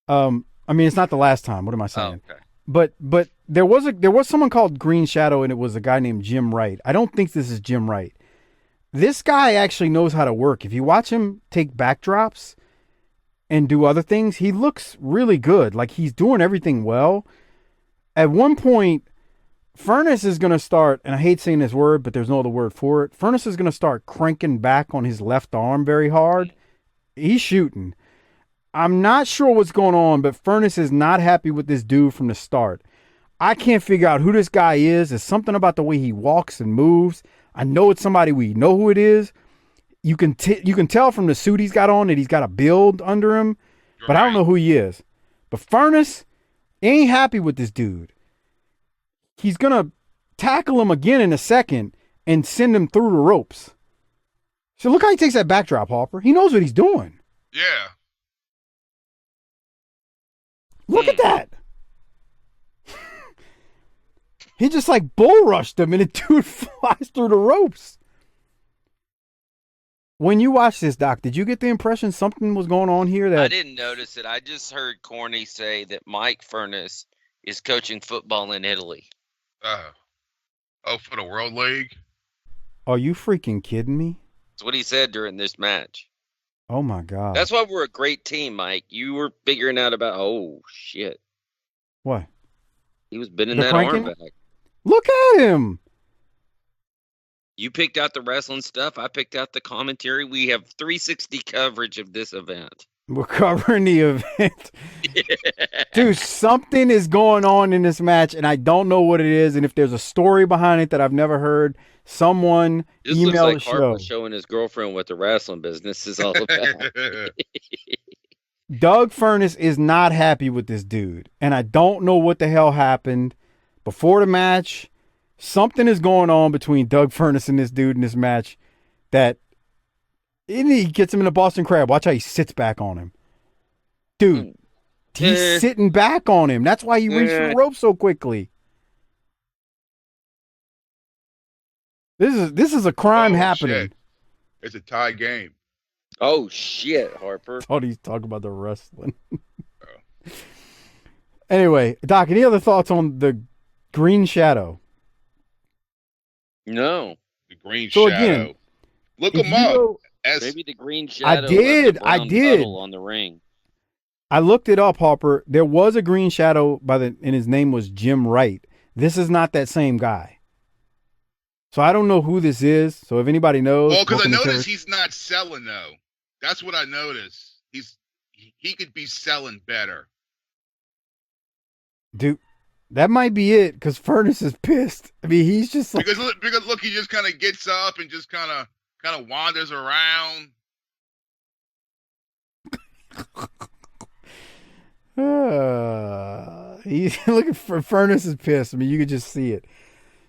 I mean, it's not the last time. What am I saying? Oh, okay. But there was someone called Green Shadow, and it was a guy named Jim Wright. I don't think this is Jim Wright. This guy actually knows how to work. If you watch him take backdrops and do other things, he looks really good. Like he's doing everything well. At one point, Furnas is going to start, and I hate saying this word, but there's no other word for it. Furnas is going to start cranking back on his left arm very hard. He's shooting. I'm not sure what's going on, but Furnas is not happy with this dude from the start. I can't figure out who this guy is. There's something about the way he walks and moves. I know it's somebody we know who it is. You can tell from the suit he's got on that he's got a build under him, but I don't know who he is. But Furnas ain't happy with this dude. he's going to tackle him again in a second and send him through the ropes. So look how he takes that backdrop, Harper. He knows what he's doing. Yeah. Look at that. He just like bull rushed him and the dude flies through the ropes. When you watched this, Doc, did you get the impression something was going on here? That I didn't notice it. I just heard Corny say that Mike Furness is coaching football in Italy. For the World League? Are you freaking kidding me? That's what he said during this match. Oh, my God. That's why we're a great team, Mike. You were figuring out about, oh, shit. What? He was bending The that cranking? arm back. Look at him. You picked out the wrestling stuff. I picked out the commentary. We have 360 coverage of this event. We're covering the event. Dude, something is going on in this match, and I don't know what it is. And if there's a story behind it that I've never heard, someone This email looks the like show. Harper showing his girlfriend what the wrestling business is all about. Doug Furness is not happy with this dude, and I don't know what the hell happened before the match. Something is going on between Doug Furness and this dude in this match that he gets him in a Boston Crab. Watch how he sits back on him. Dude, he's sitting back on him. That's why he reached for the rope so quickly. This is a crime happening. Shit. It's a tie game. Oh, shit, Harper. Thought he's talking about the wrestling. Anyway, Doc, any other thoughts on the Green Shadow? No. The Green So Shadow. again, Look if him you up. go- Maybe the Green Shadow. I did. On the ring. I looked it up, Harper. There was a Green Shadow and his name was Jim Wright. This is not that same guy. So I don't know who this is. So if anybody knows, Well, because I welcome to noticed he's not selling though. That's what I noticed. He could be selling better. dude, that might be it. Because Furness is pissed. I mean, he's just like, Because look, he just kind of gets up and just kind of wanders around. he's looking for Furness is pissed. I mean, you could just see it.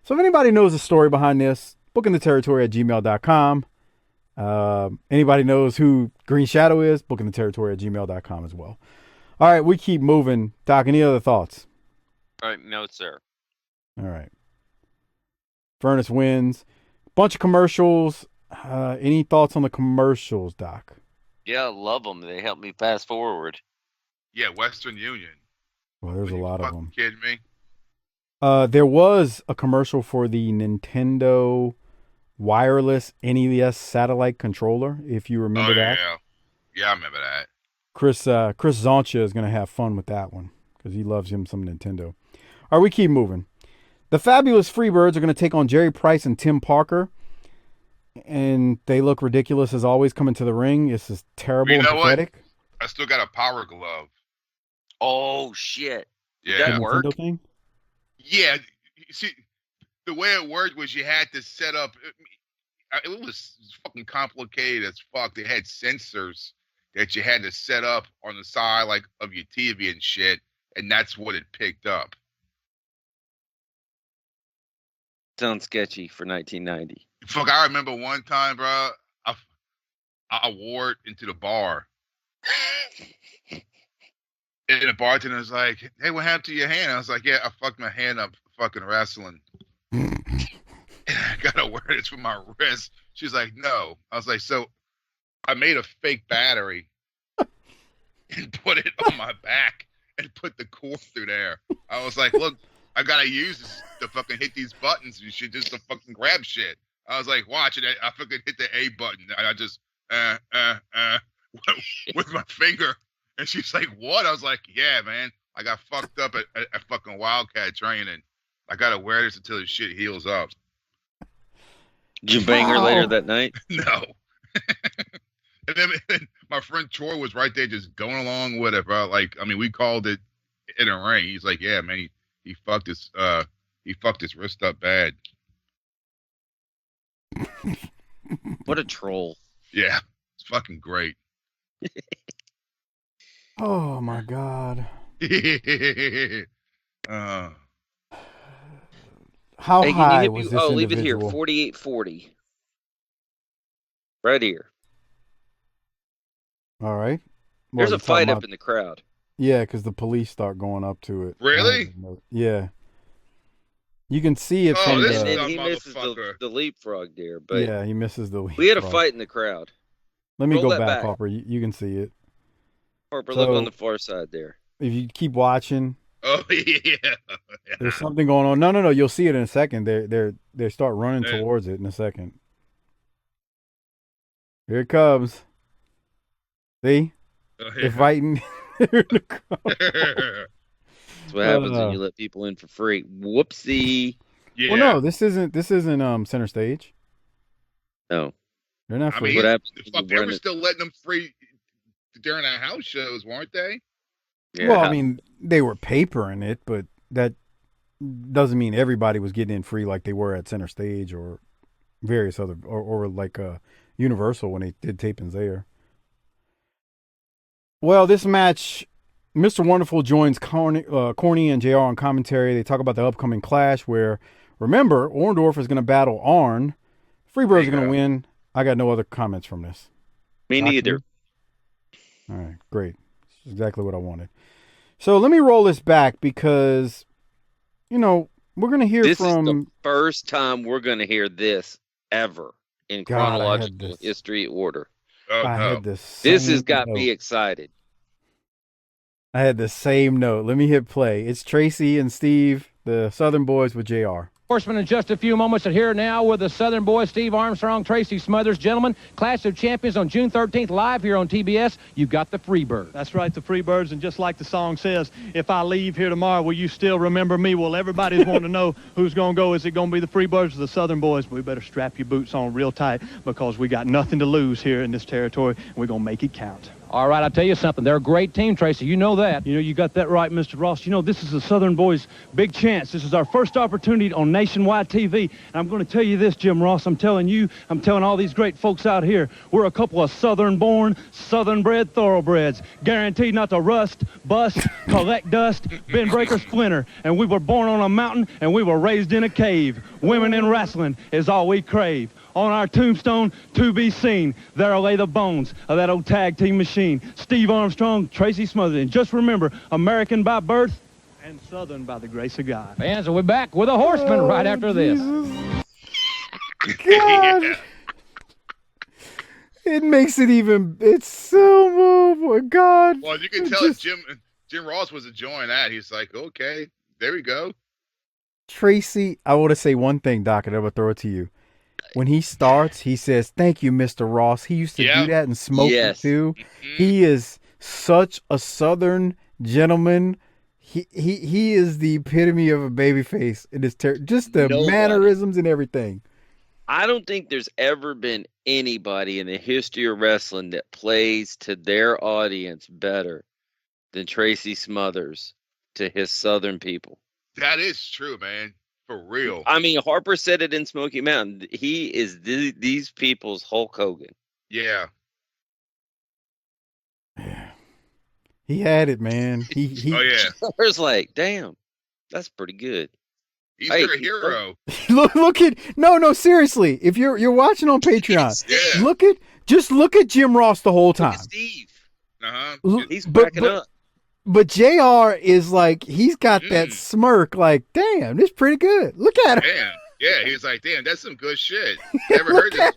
So if anybody knows the story behind this, bookingtheterritory@gmail.com. Anybody knows who Green Shadow is, bookingtheterritory@gmail.com as well. All right, we keep moving. Doc, any other thoughts? All right, no, sir. All right. Furness wins. Bunch of commercials. Any thoughts on the commercials, Doc? Yeah, I love them. They help me fast forward. Yeah, Western Union. Well, there's a lot of Fucking them. kidding me? There was a commercial for the Nintendo wireless NES satellite controller, if you remember that. Yeah, I remember that. Chris Zoncha is going to have fun with that one because he loves him some Nintendo. All right, we keep moving. The Fabulous Freebirds are going to take on Jerry Price and Tim Parker, and they look ridiculous as always coming to the ring. This is terrible and pathetic. What? I still got a power glove. Oh, shit. Yeah. Did that work? Nintendo thing? Yeah, you see, the way it worked was you had to set up. It was fucking complicated as fuck. They had sensors that you had to set up on the side, like of your TV and shit, and that's what it picked up. Sounds sketchy for 1990. Fuck, I remember one time, bro. I wore it into the bar, and the bartender was like, "Hey, what happened to your hand?" I was like, "Yeah, I fucked my hand up fucking wrestling." I gotta wear this for my wrist. She's like, "No." I was like, "So I made a fake battery and put it on my back and put the cord through there." I was like, "Look, I gotta use this to fucking hit these buttons and shit just to fucking grab shit." I was like, "Watch it." I fucking hit the A button. And I just with my finger. And she's like, "What?" I was like, "Yeah, man. I got fucked up at fucking Wildkat training. I gotta wear this until this shit heals up." Did you bang her later that night? No. And then my friend Troy was right there just going along with it, bro. Like, I mean, we called it in a ring. He's like, "Yeah, man, he fucked his wrist up bad." What a troll. Yeah, it's fucking great. Oh my God. How Hey, can you high hit was me? this Oh, leave it here. individual? 4840. Right here. All right. There's Well, a fight up in the crowd. Yeah, because the police start going up to it. Really? Yeah. You can see it from this And is the. then he a misses motherfucker. the leapfrog there. But Yeah, he misses the. we had a leapfrog. fight in the crowd. Let me Roll go that back, back. Harper. You can see it. Harper, So- look on the far side there. If you keep watching, Oh yeah. there's something going on. No. You'll see it in a second. They start running Yeah. towards it in a second. Here it comes. See? Oh, They're fighting. They're in the crowd. That's what happens when you let people in for free. Whoopsie. Yeah. Well, no, this isn't center stage. No. They're not I free. mean, What happens when fuck, you they run were it? still letting them free during the house shows, weren't they? Yeah. Well, I mean, they were papering it, but that doesn't mean everybody was getting in free like they were at center stage or various other or like Universal when they did tapings there. Well, this match, Mr. Wonderful joins Corny and JR on commentary. They talk about the upcoming clash where, remember, Orndorff is going to battle Arn. Freebirds are going to win. I got no other comments from this. Me neither. All right, great. That's exactly what I wanted. So let me roll this back because, we're going to hear This from... is the first time we're going to hear this ever in God, I had chronological this. history order. Oh I no. had this. This has got me excited. I had the same note. Let me hit play. It's Tracy and Steve, the Southern Boys with JR. Horsemen in just a few moments, and here now with the Southern Boys, Steve Armstrong, Tracy Smothers. Gentlemen, Clash of Champions on June 13th, live here on TBS. You've got the Freebird. That's right, the Freebirds, and just like the song says, if I leave here tomorrow, will you still remember me? Well, everybody's wanting to know who's going to go. Is it going to be the Freebirds or the Southern Boys? We better strap your boots on real tight because we got nothing to lose here in this territory, and we're going to make it count. All right, I'll tell you something. They're a great team, Tracy. You know that. You know, you got that right, Mr. Ross. You know, this is the Southern Boys' big chance. This is our first opportunity on nationwide TV. And I'm going to tell you this, Jim Ross. I'm telling you, I'm telling all these great folks out here, we're a couple of Southern-born, Southern-bred thoroughbreds, guaranteed not to rust, bust, collect dust, bend, break, or splinter. And we were born on a mountain, and we were raised in a cave. Women in wrestling is all we crave. On our tombstone, to be seen, there'll lay the bones of that old tag team machine. Steve Armstrong, Tracy Smothers. And just remember, American by birth and Southern by the grace of God. Fans, we'll be back with a Horseman right after this. God. It makes it even, it's so, oh my God. Well, you can It tell just- Jim Ross was enjoying that. He's like, okay, there we go. Tracy, I want to say one thing, Doc, and I'm going to throw it to you. When he starts, he says, "Thank you, Mr. Ross." He used to do that and smoke it too. He is such a Southern gentleman. He is the epitome of a baby face. It is just the mannerisms and everything. I don't think there's ever been anybody in the history of wrestling that plays to their audience better than Tracy Smothers to his Southern people. That is true, man. For real. I mean, Harper said it in Smoky Mountain. He is these people's Hulk Hogan. Yeah. He had it, man. He Oh yeah. Harper's like, damn, that's pretty good. He's Hey, their hero. look at no seriously. If you're watching on Patreon, Yeah. look at Jim Ross the whole time. Look at Steve. Uh-huh. He's cracking up. But JR is like, he's got that smirk like, damn, this is pretty good. Look at him. Damn. Yeah, he's like, damn, that's some good shit. Never heard this.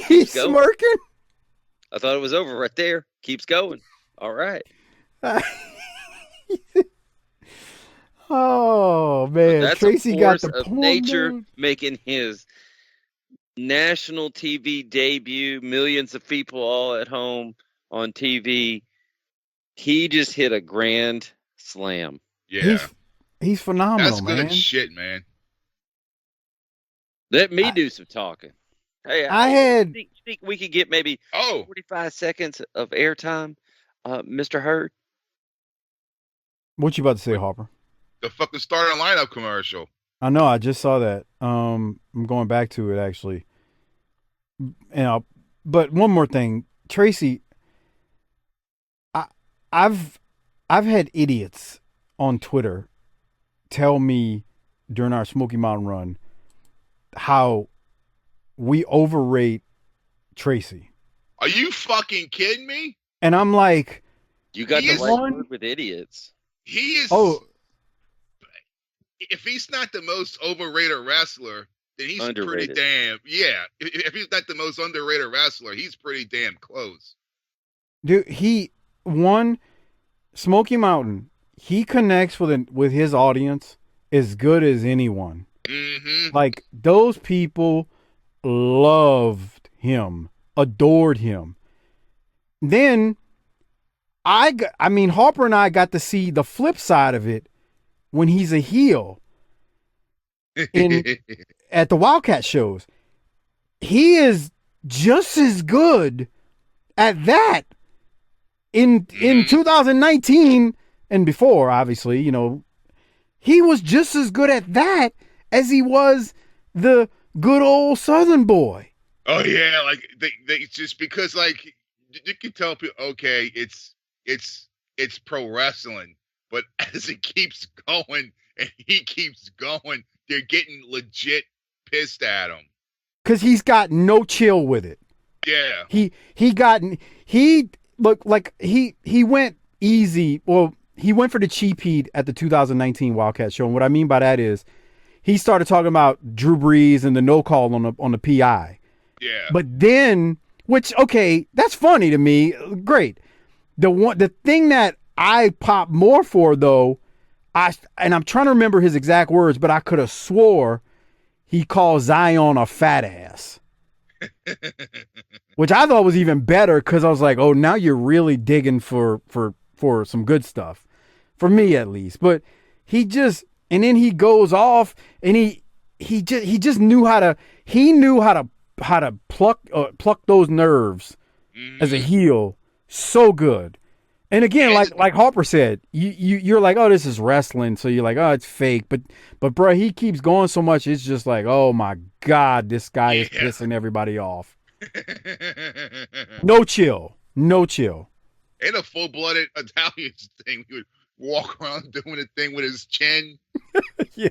He's Go. smirking. I thought it was over right there. Keeps going. All right. Oh, man. That's Tracy a got force the of palm nature down. making his national TV debut. Millions of people all at home on TV. He just hit a grand slam. Yeah. He's phenomenal, That's good man. shit, man. Let me do some talking. Hey, you think we could get maybe 45 seconds of airtime, Mr. Hurd? What you about to say, Harper? The fucking starting lineup commercial. I know. I just saw that. I'm going back to it actually. But one more thing, Tracy. I've had idiots on Twitter tell me during our Smoky Mountain run how we overrate Tracy. Are you fucking kidding me? And I'm like, you got the right word with idiots. He is. Oh, if he's not the most overrated wrestler, then he's Underrated. pretty damn. Yeah, if he's not the most underrated wrestler, he's pretty damn close. dude, Smoky Mountain, he connects with his audience as good as anyone. Mm-hmm. Like, those people loved him, adored him. Then Harper and I got to see the flip side of it when he's a heel at the Wildkat shows. He is just as good at that in 2019 and before, obviously, you know, he was just as good at that as he was the good old Southern boy. Oh yeah, like they just because like you can tell people, okay, it's pro wrestling, but as it keeps going and he keeps going, they're getting legit pissed at him. 'Cause he's got no chill with it. Yeah. He looked like he went easy. Well, he went for the cheap heat at the 2019 Wildkat show. And what I mean by that is he started talking about Drew Brees and the no call on the PI. Yeah. But then, which, okay, that's funny to me. Great. The thing that I pop more for though, and I'm trying to remember his exact words, but I could have swore he called Zion a fat ass. Which I thought was even better because I was like, oh, now you're really digging for some good stuff. For me at least. But he just, and then he goes off and he just knew how to pluck those nerves as a heel so good. And again, like Harper said, you're like, oh, this is wrestling, so you're like, oh, it's fake. But bro, he keeps going so much, it's just like, oh my God, this guy is pissing everybody off. No chill. In a full-blooded Italian thing, he would walk around doing a thing with his chin. Yeah.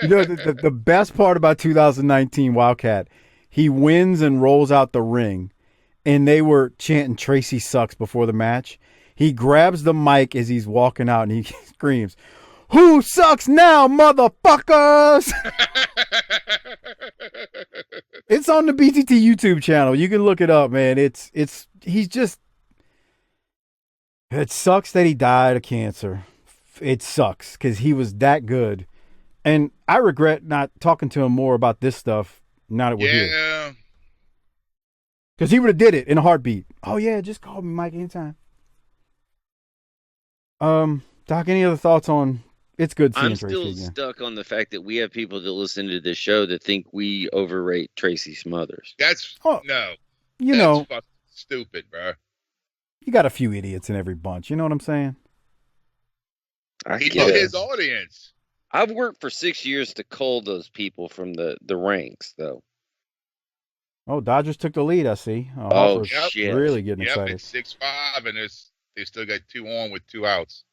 You know, the best part about 2019 Wildkat, he wins and rolls out the ring. And they were chanting Tracy sucks before the match. He grabs the mic as he's walking out and he screams, "Who sucks now, motherfuckers?" It's on the BTT YouTube channel. You can look it up, man. He's just, it sucks that he died of cancer. It sucks because he was that good. And I regret not talking to him more about this stuff now that we're here. Yeah. Because he would have did it in a heartbeat. Oh, yeah, just call me, Mike, anytime. Doc, any other thoughts on it's good seeing Tracy again? I'm still stuck on the fact that we have people that listen to this show that think we overrate Tracy Smothers. That's, no. You that's know. Fucking stupid, bro. You got a few idiots in every bunch. You know what I'm saying? He knew his audience. I've worked for 6 years to cull those people from the ranks, though. Oh, Dodgers took the lead, I see. Oh, shit. Really getting excited. It's 6-5, and they still got 2 on with 2 outs.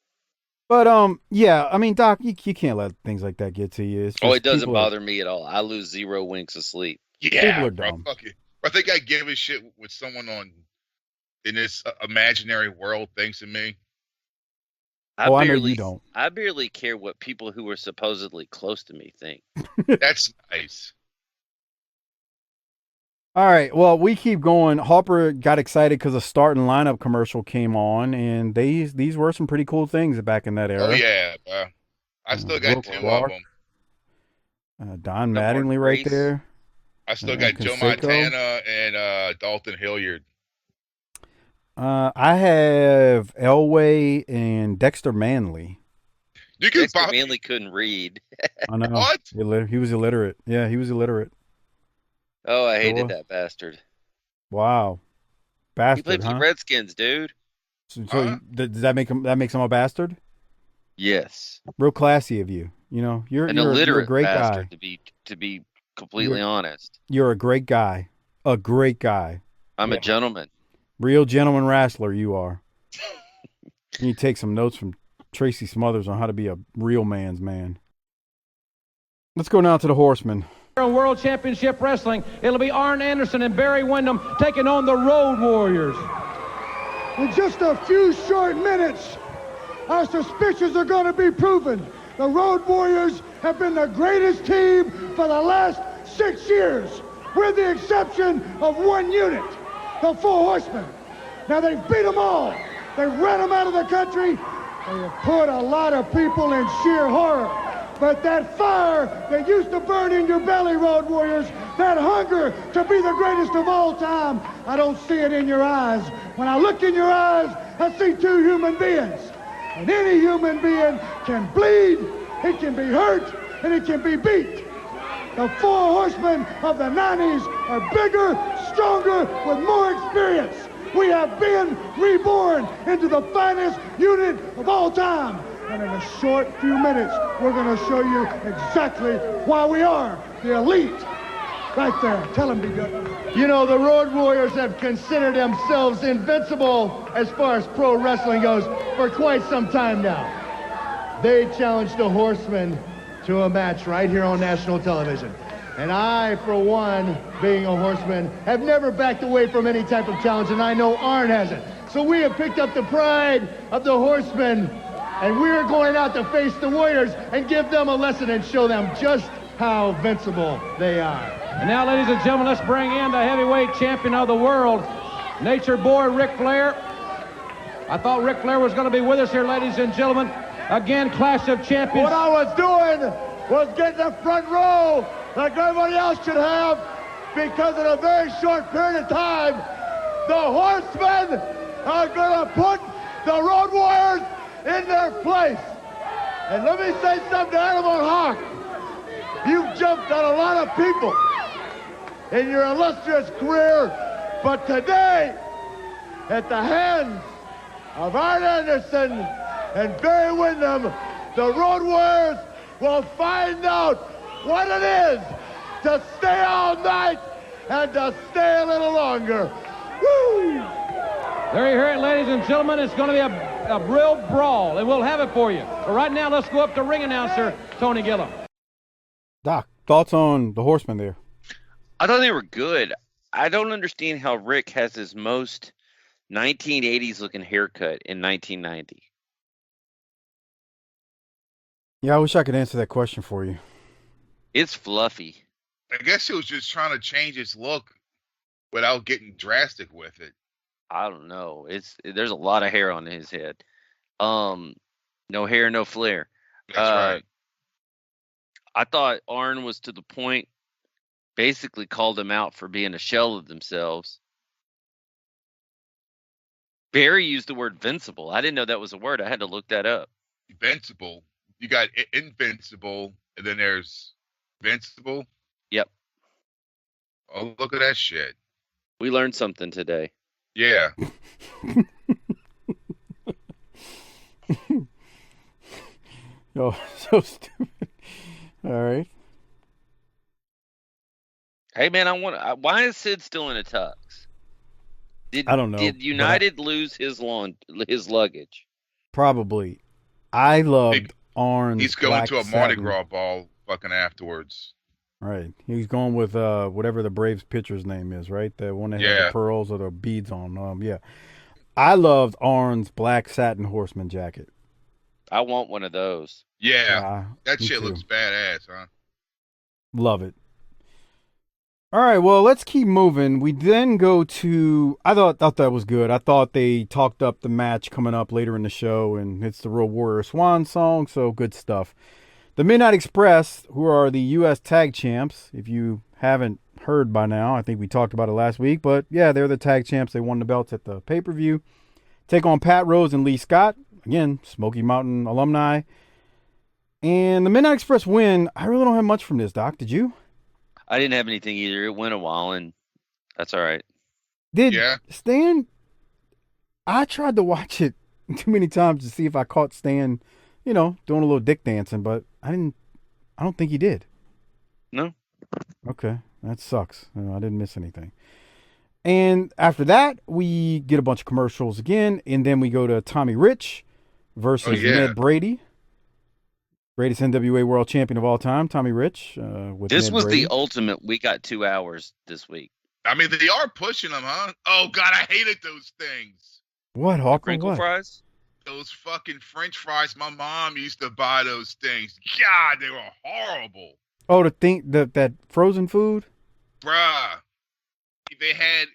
But, yeah, I mean, Doc, you can't let things like that get to you. It's just it doesn't bother me at all. I lose 0 winks of sleep. Yeah, people are dumb. Bro, I think I give a shit what someone in this imaginary world thinks of me. I know you don't. I barely care what people who are supposedly close to me think. That's nice. All right, well, we keep going. Harper got excited because a starting lineup commercial came on, and these were some pretty cool things back in that era. Oh, yeah, bro. I still got 2 of them. Don Mattingly right there. I still got Joe Montana and Dalton Hilliard. I have Elway and Dexter Manley. Dexter Manley couldn't read. I know. What? He was illiterate. Yeah, he was illiterate. Oh, I hated that bastard. Wow. Bastard, he played for the Redskins, dude. So does that makes him a bastard? Yes. Real classy of you. You know, you're illiterate a great bastard, guy. To be completely honest. You're a great guy. A great guy. I'm a gentleman. Real gentleman wrestler you are. You take some notes from Tracy Smothers on how to be a real man's man. Let's go now to the Horsemen. World Championship Wrestling. It'll be Arn Anderson and Barry Windham taking on the Road Warriors. In just a few short minutes, our suspicions are going to be proven. The Road Warriors have been the greatest team for the last 6 years, with the exception of one unit, the Four Horsemen. Now, they've beat them all. They've ran them out of the country. They have put a lot of people in sheer horror. But that fire that used to burn in your belly, Road Warriors, that hunger to be the greatest of all time, I don't see it in your eyes. When I look in your eyes, I see two human beings. And any human being can bleed, it can be hurt, and it can be beat. The Four Horsemen of the 90s are bigger, stronger, with more experience. We have been reborn into the finest unit of all time. And in a short few minutes, we're going to show you exactly why we are the elite. Right there. Tell them, be good. You know, the Road Warriors have considered themselves invincible as far as pro wrestling goes for quite some time now. They challenged the Horsemen to a match right here on national television. And I, for one, being a Horseman, have never backed away from any type of challenge, and I know Arn hasn't. So we have picked up the pride of the Horsemen, and we are going out to face the Warriors and give them a lesson and show them just how invincible they are. And now, ladies and gentlemen, let's bring in the heavyweight champion of the world, Nature Boy Ric Flair. I thought Ric Flair was going to be with us here, ladies and gentlemen. Again, Clash of Champions. What I was doing was getting the front row like everybody else should have, because in a very short period of time, the Horsemen are going to put the Road Warriors in their place. And let me say something to Animal Hawk. You've jumped on a lot of people in your illustrious career, but today, at the hands of Arn Anderson and Barry Windham, the Road Warriors will find out what it is to stay all night and to stay a little longer. Woo! There you hear it, ladies and gentlemen. It's going to be a real brawl, and we'll have it for you. But right now, let's go up to ring announcer Tony Gillum. Doc, thoughts on the Horsemen there? I thought they were good. I don't understand how Rick has his most 1980s looking haircut in 1990. Yeah, I wish I could answer that question for you. It's fluffy. I guess he was just trying to change his look without getting drastic with it. I don't know. There's a lot of hair on his head. No hair, no flair. That's right. I thought Arn was to the point, basically called them out for being a shell of themselves. Barry used the word invincible. I didn't know that was a word. I had to look that up. Invincible. You got invincible, and then there's invincible. Yep. Oh, look at that shit. We learned something today. Yeah. Oh, so stupid. All right. Hey, man, why is Sid still in a tux? I don't know. Did United lose his luggage? Probably. I loved Arn's He's going to a Mardi satin. Gras ball fucking afterwards. Right. He's going with whatever the Braves pitcher's name is, right? The one that has the pearls or the beads on. Yeah. I loved Arn's black satin horseman jacket. I want one of those. Yeah. That me shit too. looks badass, huh? Love it. All right, well, let's keep moving. We then go to, I thought that was good. I thought they talked up the match coming up later in the show, and it's the Road Warrior Swan song, so good stuff. The Midnight Express, who are the U.S. Tag Champs, if you haven't heard by now, I think we talked about it last week, but yeah, they're the Tag Champs. They won the belts at the pay-per-view. Take on Pat Rose and Lee Scott, again, Smoky Mountain alumni. And the Midnight Express win, I really don't have much from this, Doc. Did you? I didn't have anything either. It went a while, and that's all right. Did Stan? I tried to watch it too many times to see if I caught Stan, doing a little dick dancing, but I don't think he did. No. Okay, that sucks. I didn't miss anything. And after that, we get a bunch of commercials again, and then we go to Tommy Rich versus Ned Brady. Greatest NWA World Champion of all time, Tommy Rich. With This Ned was Brady. the ultimate. We got 2 hours this week. I mean, they are pushing them, huh? Oh, God, I hated those things. What, Hawk? Crinkle fries? Those fucking French fries. My mom used to buy those things. God, they were horrible. Oh, that frozen food? Bruh. They had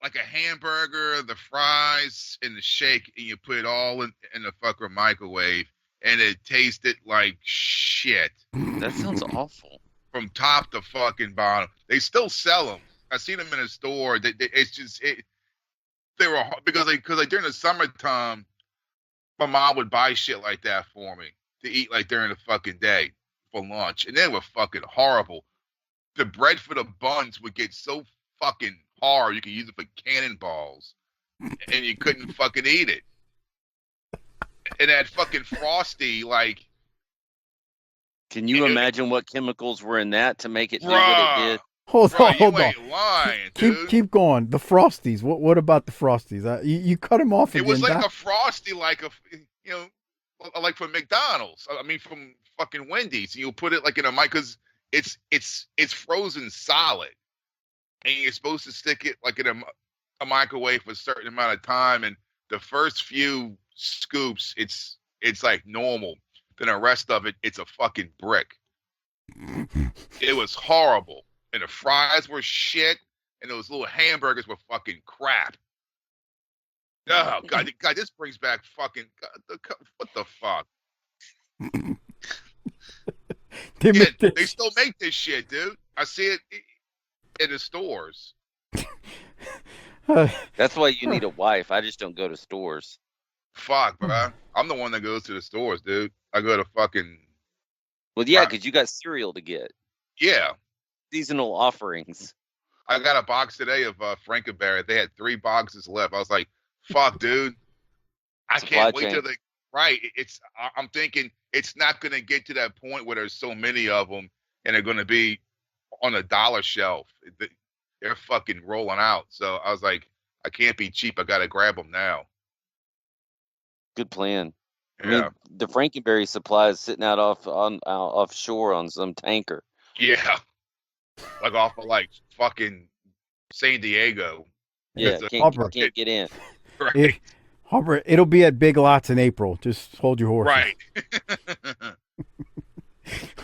like a hamburger, the fries, and the shake, and you put it all in the fucking microwave, and it tasted like shit. That sounds awful. From top to fucking bottom. They still sell them. I seen them in a store. They were because during the summertime, my mom would buy shit like that for me to eat like during the fucking day for lunch, and they were fucking horrible. The bread for the buns would get so fucking hard you could use it for cannonballs, and you couldn't fucking eat it. And that fucking Frosty, like, can you imagine what chemicals were in that to make it do what it did? Hold on. You ain't lying, dude. Keep going. The Frosties. What about the Frosties? You cut them off. It was like a Frosty, like like from McDonald's. I mean, from fucking Wendy's. You'll put it like in a mic because it's frozen solid, and you're supposed to stick it like in a microwave for a certain amount of time. And the first few scoops, it's like normal. Then the rest of it, it's a fucking brick. It was horrible. And the fries were shit, and those little hamburgers were fucking crap. Oh, God, this brings back fucking... what the fuck? They still make this shit, dude. I see it in the stores. That's why you need a wife. I just don't go to stores. Fuck, bro. I'm the one that goes to the stores, dude. I go to fucking... Well, yeah, because you got cereal to get. Yeah. Seasonal offerings. I got a box today of Frankenberry. They had 3 boxes left. I was like, fuck, dude. I can't wait till they... Right. I'm thinking it's not going to get to that point where there's so many of them and they're going to be on a dollar shelf. They're fucking rolling out. So I was like, I can't be cheap. I got to grab them now. Good plan. Yeah. I mean, the Frankenberry supply is sitting out offshore on some tanker. Yeah. Like off of like fucking San Diego. Yeah, can't get in. Right. Harper, it'll be at Big Lots in April. Just hold your horses. Right.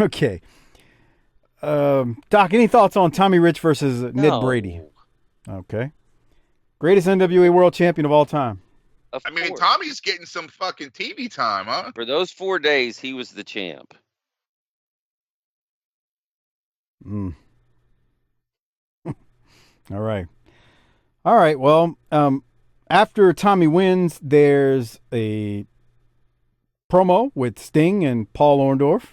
Okay. Doc, any thoughts on Tommy Rich versus Ned Brady? Okay. Greatest NWA World Champion of all time. Of I mean, course. Tommy's getting some fucking TV time, huh? For those 4 days, he was the champ. All right. Well, after Tommy wins, there's a promo with Sting and Paul Orndorff.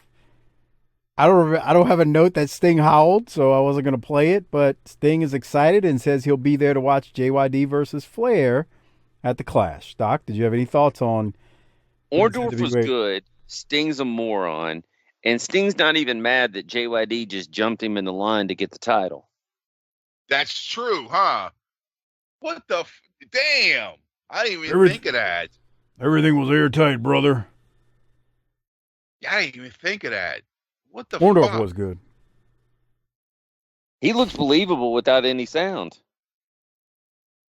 I don't have a note that Sting howled, so I wasn't going to play it, but Sting is excited and says he'll be there to watch JYD versus Flair at the Clash. Doc, did you have any thoughts on... Orndorff was good. Sting's a moron. And Sting's not even mad that JYD just jumped him in the line to get the title. That's true, huh? What the... Damn! I didn't even think of that. Everything was airtight, brother. Yeah, I didn't even think of that. What the Orndorff fuck? was good. He looks believable without any sound.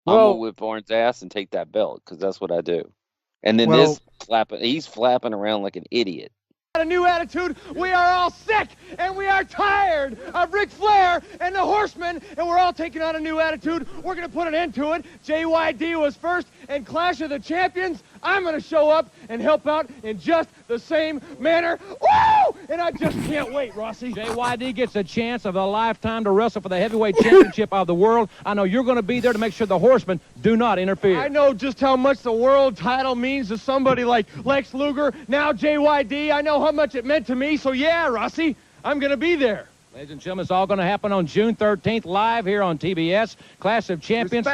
I'm going to whip Barnes' ass and take that belt, because that's what I do. And then he's flapping around like an idiot. A new attitude. We are all sick and we are tired of Ric Flair and the Horsemen, and we're all taking on a new attitude. We're going to put an end to it. JYD was first, and Clash of the Champions, I'm going to show up and help out in just the same manner. Woo! And I just can't wait, Rossi. JYD gets a chance of a lifetime to wrestle for the heavyweight championship of the world. I know you're going to be there to make sure the Horsemen do not interfere. I know just how much the world title means to somebody like Lex Luger, now JYD. I know how much it meant to me, so yeah, Rossi, I'm going to be there. Ladies and gentlemen, it's all going to happen on June 13th, live here on TBS. Clash of Champions.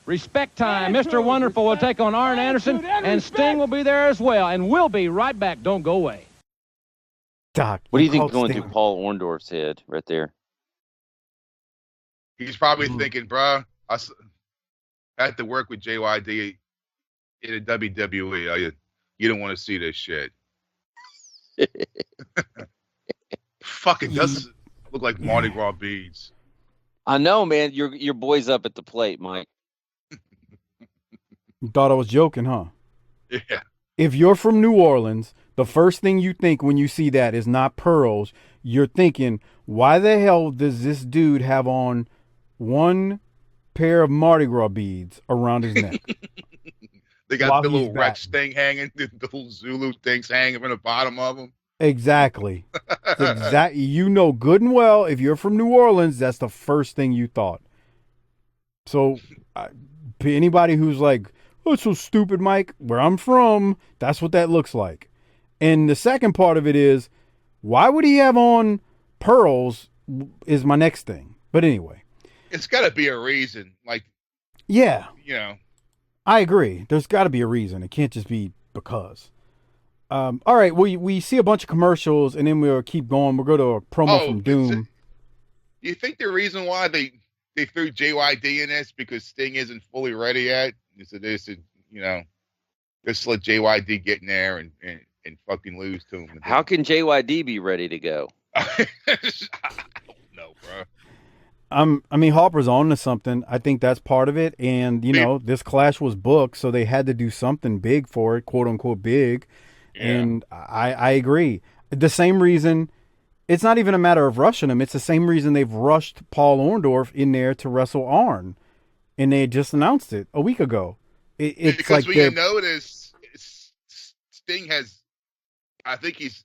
Respect time. Mr. Wonderful will take on Arn Anderson, and Sting will be there as well. And we'll be right back. Don't go away. Doc, what do you think is going through Paul Orndorff's head right there? He's probably thinking, bro, I had to work with JYD in the WWE. you don't want to see this shit. Fucking does look like Mardi Gras beads. I know, man. Your boy's up at the plate, Mike. You thought I was joking, huh? Yeah. If you're from New Orleans, the first thing you think when you see that is not pearls. You're thinking, why the hell does this dude have on one pair of Mardi Gras beads around his neck? They got the little Rex thing hanging, the little Zulu things hanging from the bottom of them. Exactly. You know good and well, if you're from New Orleans, that's the first thing you thought. So anybody who's like, oh, it's so stupid, Mike, where I'm from, that's what that looks like. And the second part of it is, why would he have on pearls is my next thing. But anyway. It's got to be a reason. Like, yeah. You know. I agree. There's got to be a reason. It can't just be because. All right. We see a bunch of commercials, and then we'll keep going. We'll go to a promo from Doom. You think the reason why they threw JYD in this because Sting isn't fully ready yet? So they said, you know, just let JYD get in there and fucking lose to him. How can JYD be ready to go? I don't know, bro. I mean, Harper's on to something. I think that's part of it. And, you know, this clash was booked, so they had to do something big for it, quote unquote big. Yeah. And I agree. The same reason, it's not even a matter of rushing him. It's the same reason they've rushed Paul Orndorff in there to wrestle Arn. And they just announced it a week ago. It's because like when you notice, Sting has, I think he's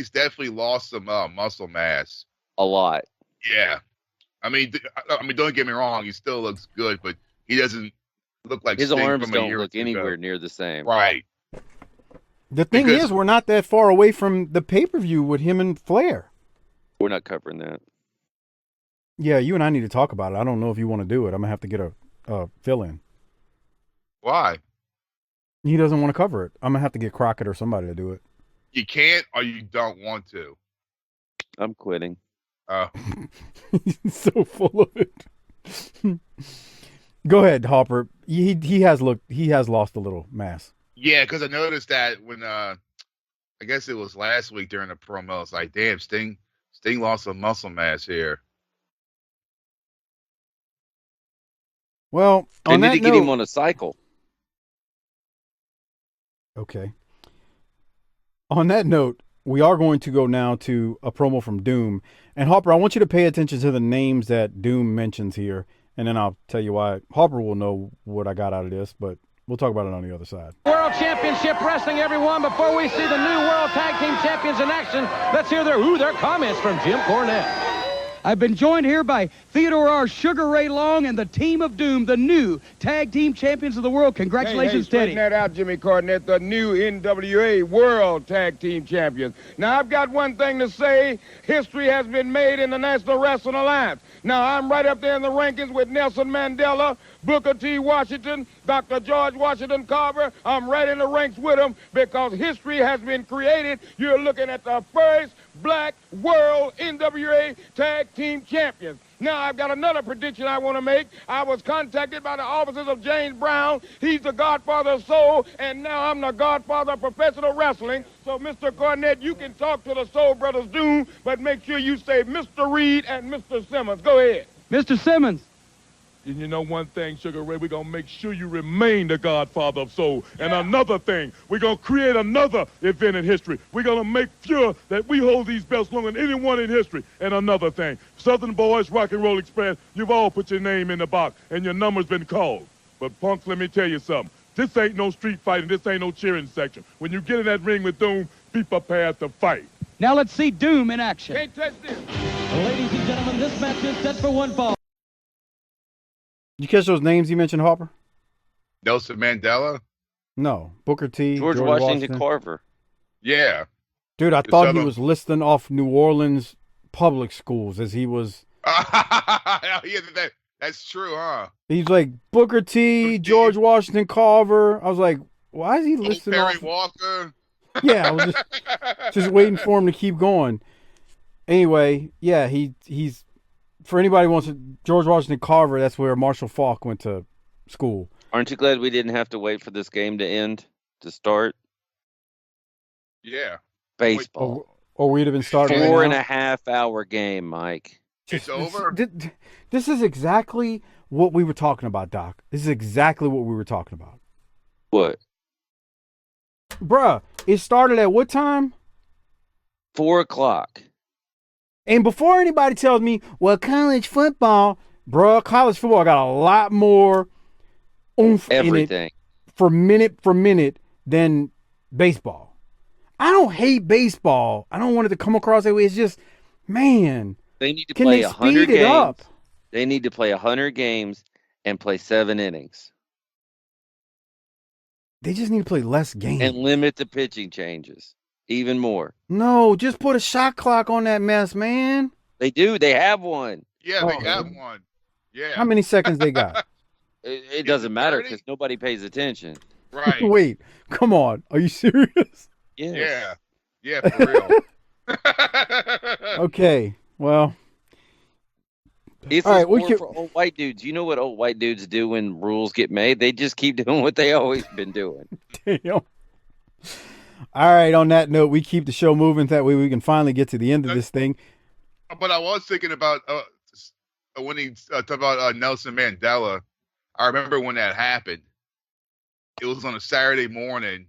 definitely lost some muscle mass. A lot. Yeah. I mean, don't get me wrong. He still looks good, but he doesn't look like his Sting arms from don't look anywhere near the same. Right. The thing is, we're not that far away from the pay-per-view with him and Flair. We're not covering that. Yeah, you and I need to talk about it. I don't know if you want to do it. I'm gonna have to get a fill-in. Why? He doesn't want to cover it. I'm gonna have to get Crockett or somebody to do it. You can't, or you don't want to. I'm quitting. He's so full of it. Go ahead, Harper. He has lost a little mass. Yeah, because I noticed that when I guess it was last week during the promo. It's like, damn, Sting lost some muscle mass here. Well, they need to get him on a cycle. Okay. On that note, we are going to go now to a promo from Doom. And Harper, I want you to pay attention to the names that Doom mentions here, and then I'll tell you why. Harper will know what I got out of this, but we'll talk about it on the other side. World Championship Wrestling, everyone. Before we see the new World Tag Team Champions in action, let's hear their comments from Jim Cornette. I've been joined here by Theodore R. Sugar Ray Long and the Team of Doom, the new Tag Team Champions of the World. Congratulations, Teddy. Straighten that out, Jimmy Cornette, the new NWA World Tag Team Champions. Now, I've got one thing to say. History has been made in the National Wrestling Alliance. Now, I'm right up there in the rankings with Nelson Mandela, Booker T. Washington, Dr. George Washington Carver. I'm right in the ranks with them because history has been created. You're looking at the first Black World NWA Tag Team Champions. Now, I've got another prediction I want to make. I was contacted by the officers of James Brown. He's the godfather of soul, and now I'm the godfather of professional wrestling. So, Mr. Cornette, you can talk to the Soul Brothers Doom, but make sure you say Mr. Reed and Mr. Simmons. Go ahead. Mr. Simmons. And you know one thing, Sugar Ray, we're going to make sure you remain the godfather of soul. And another thing, we're going to create another event in history. We're going to make sure that we hold these belts longer than anyone in history. And another thing, Southern Boys, Rock and Roll Express, you've all put your name in the box, and your number's been called. But, punks, let me tell you something. This ain't no street fighting. This ain't no cheering section. When you get in that ring with Doom, be prepared to fight. Now let's see Doom in action. Can't touch this. Ladies and gentlemen, this match is set for one fall. You catch those names you mentioned, Harper? Nelson Mandela? No. Booker T. George Washington Carver. Yeah. Dude, I thought he was listing off New Orleans public schools as he was. Yeah, that's true, huh? He's like Booker T, George Washington Carver. I was like, why is he listing Perry off? Walker? Yeah, I was just waiting for him to keep going. Anyway, yeah, he's for anybody who wants to, George Washington Carver, that's where Marshall Faulk went to school. Aren't you glad we didn't have to wait for this game to end? to start Yeah. baseball. Or we'd have been starting right 4.5-hour game, Mike. It's over? This is exactly what we were talking about, Doc. This is exactly what we were talking about. What? Bruh, it started at what time? 4:00. And before anybody tells me, well, college football, bruh, college football got a lot more oomph Everything. in it for minute than baseball. I don't hate baseball. I don't want it to come across that way. It's just, man, They need to can play they 100 speed it games. up? They need to play 100 games and play 7 innings They just need to play less games. and limit the pitching changes even more. No, just put a shot clock on that mess, man. They do. They have one. Yeah, they Oh. got one. Yeah. How many seconds they got? It doesn't matter 30? because nobody pays attention. Right. Wait, come on. Are you serious? Yes. Yeah. Yeah, for real. Okay, well, It's All a right, we sport can- for old white dudes. You know what old white dudes do when rules get made? They just keep doing what they always been doing. damn. All right, on that note, we keep the show moving. That way we can finally get to the end of this thing. But I was thinking about when he talked about Nelson Mandela. I remember when that happened. It was on a Saturday morning,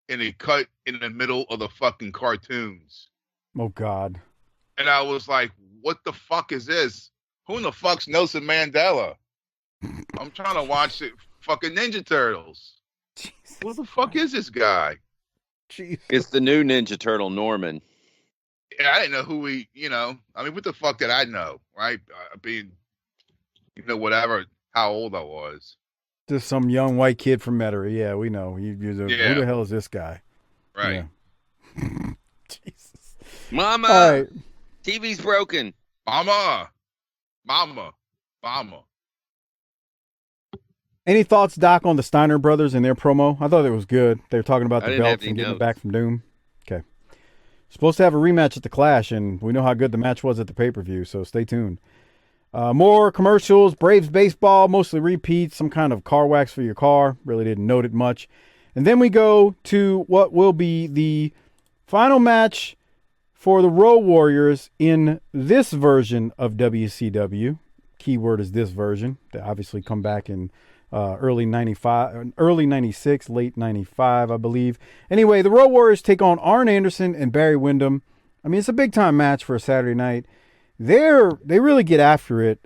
and it cut in the middle of the fucking cartoons. Oh, God. And I was like, what the fuck is this? Who in the fuck's Nelson Mandela? I'm trying to watch it. Fucking Ninja Turtles. Who the fuck is this guy? Jeez. It's the new Ninja Turtle, Norman. Yeah, I didn't know who he, I mean, what the fuck did I know, right? Being, whatever, how old I was. Just some young white kid from Metairie. Yeah, we know. Who the hell is this guy? Right. Yeah. Jesus. Mama, All right. TV's broken. Mama. Any thoughts, Doc, on the Steiner brothers and their promo? I thought it was good. They were talking about I the didn't have belts any and getting it notes. back from Doom. Okay. Supposed to have a rematch at the Clash, and we know how good the match was at the pay-per-view, so stay tuned. More commercials, Braves baseball, mostly repeats, some kind of car wax for your car. Really didn't note it much. And then we go to what will be the final match for the Road Warriors in this version of WCW. Keyword is this version. They obviously come back in early 96, late 95, I believe. Anyway, the Road Warriors take on Arn Anderson and Barry Windham. I mean, it's a big-time match for a Saturday night. They really get after it.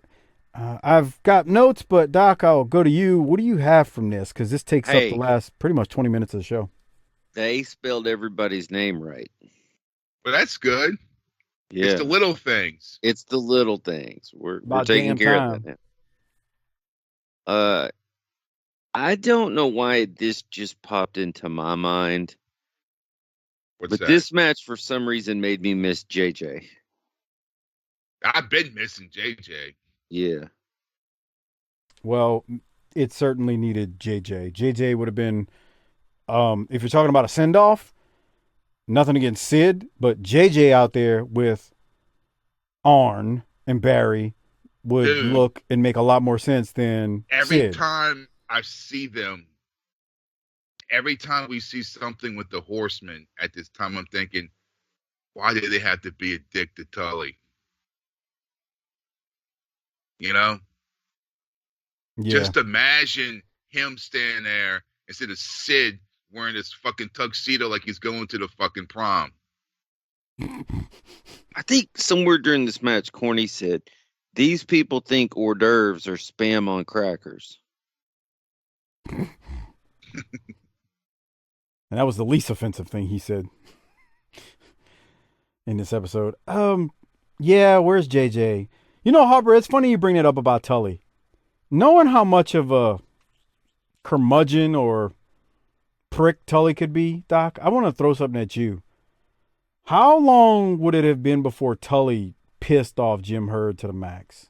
I've got notes, but Doc, I'll go to you. What do you have from this? Because this takes up the last pretty much 20 minutes of the show. They spelled everybody's name right. But that's good. Yeah. It's the little things. It's the little things. We're About taking damn care time. of that now. I don't know why this just popped into my mind, What's but that? this match for some reason made me miss JJ. I've been missing JJ. Yeah. Well, it certainly needed JJ. JJ would have been, if you're talking about a send-off, nothing against Sid, but JJ out there with Arn and Barry would look and make a lot more sense than Every Sid. time I see them, every time we see something with the Horsemen at this time, I'm thinking, why did they have to be a dick to Tully? Yeah. Just imagine him standing there instead of Sid wearing this fucking tuxedo like he's going to the fucking prom. I think somewhere during this match, Corny said, these people think hors d'oeuvres are spam on crackers. And that was the least offensive thing he said in this episode. Yeah, where's JJ? You know, Harper, it's funny you bring it up about Tully. Knowing how much of a curmudgeon or prick Tully could be, Doc, I want to throw something at you. How long would it have been before Tully pissed off Jim Herd to the max?